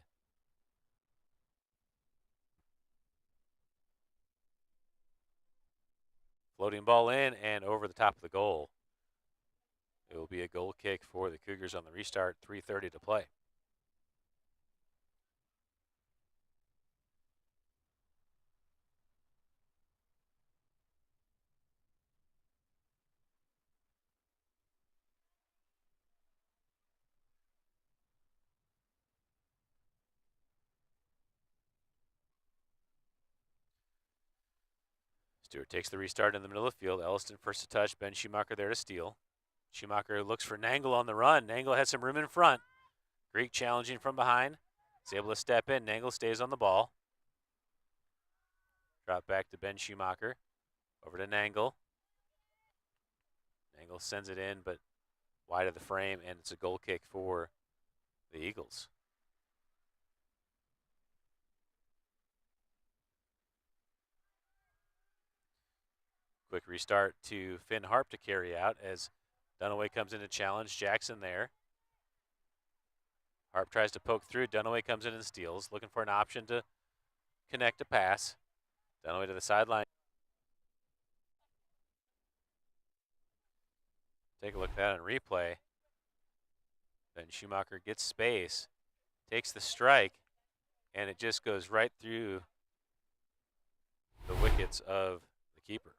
Speaker 1: Floating ball in and over the top of the goal. It will be a goal kick for the Cougars on the restart, 3:30 to play. Stewart takes the restart in the middle of the field. Elliston first to touch. Ben Schumacher there to steal. Schumacher looks for Nangle on the run. Nangle has some room in front. Greek challenging from behind. He's able to step in. Nangle stays on the ball. Drop back to Ben Schumacher. Over to Nangle. Nangle sends it in, but wide of the frame, and it's a goal kick for the Eagles. Quick restart to Finn Harp to carry out as Dunaway comes in to challenge. Jackson there. Harp tries to poke through. Dunaway comes in and steals, looking for an option to connect a pass. Dunaway to the sideline. Take a look at that on replay. Then Schumacher gets space, takes the strike, and it just goes right through the wickets of the keeper.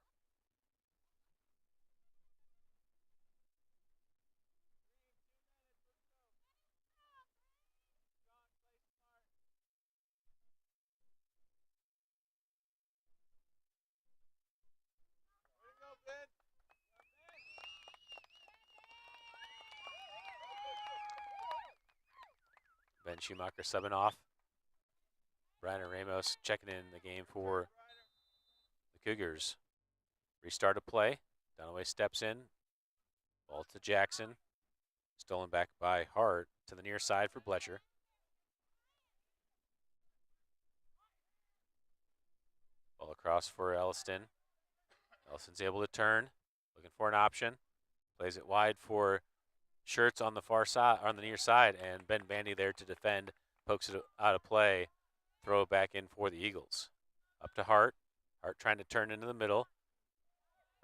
Speaker 1: Ben Schumacher subbing off. Brian Ramos checking in the game for the Cougars. Restart of play. Dunaway steps in. Ball to Jackson. Stolen back by Hart to the near side for Bletcher. Ball across for Elliston. Elliston's able to turn. Looking for an option. Plays it wide for Shirts on the far side, on the near side, and Ben Bandy there to defend. Pokes it out of play. Throw it back in for the Eagles. Up to Hart. Hart trying to turn into the middle.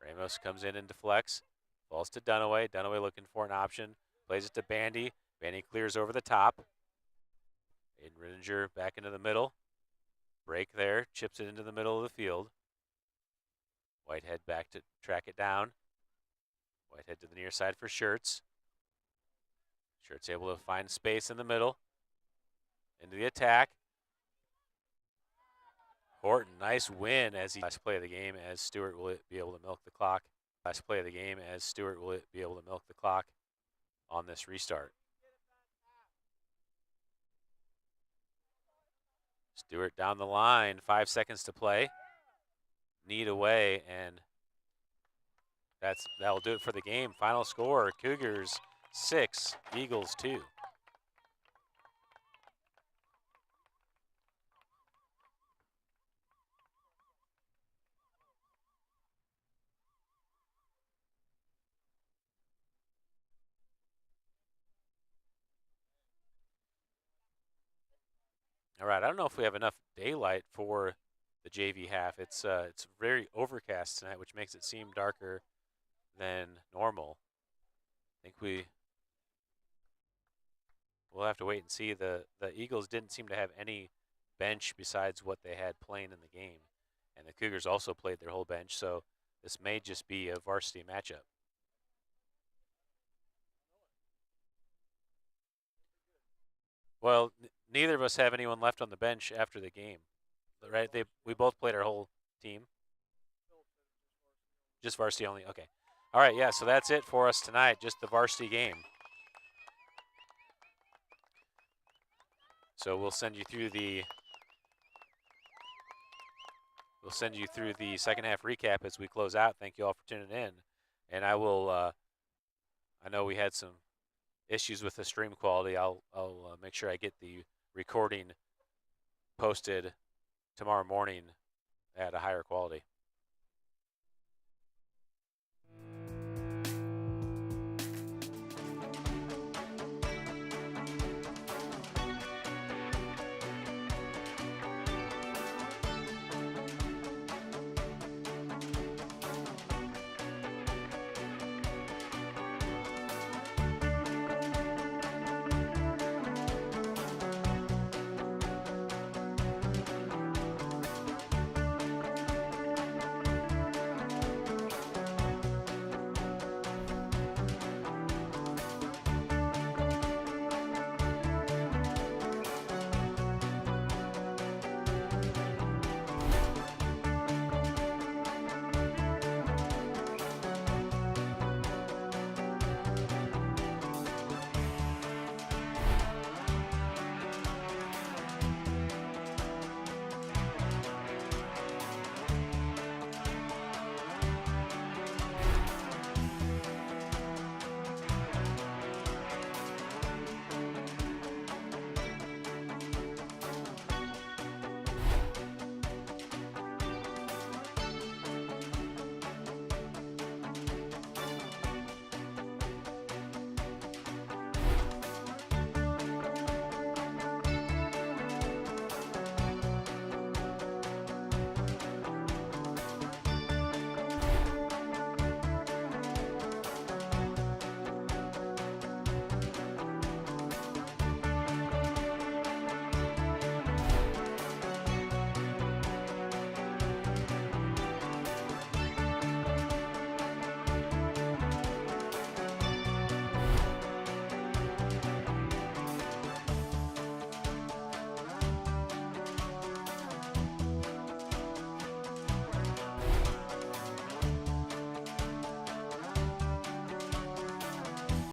Speaker 1: Ramos comes in and deflects. Falls to Dunaway. Dunaway looking for an option. Plays it to Bandy. Bandy clears over the top. Aiden Rittinger back into the middle. Break there. Chips it into the middle of the field. Whitehead back to track it down. Whitehead to the near side for Shirts. Shirts able to find space in the middle. Into the attack. Horton, nice win as he last play of the game as Stewart will be able to milk the clock. Last play of the game as Stewart will be able to milk the clock on this restart. Stewart down the line, 5 seconds to play. Need away, and that'll do it for the game. Final score, Cougars 6, Eagles 2. All right, I don't know if we have enough daylight for the JV half. It's very overcast tonight, which makes it seem darker than normal. I think we'll have to wait and see. The Eagles didn't seem to have any bench besides what they had playing in the game, and the Cougars also played their whole bench, so this may just be a varsity matchup. Well, neither of us have anyone left on the bench after the game, right? We both played our whole team. Just varsity only. Okay. All right. Yeah. So that's it for us tonight. Just the varsity game. So we'll send you through the second half recap as we close out. Thank you all for tuning in, and I will. I know we had some issues with the stream quality. I'll make sure I get the recording posted tomorrow morning at a higher quality.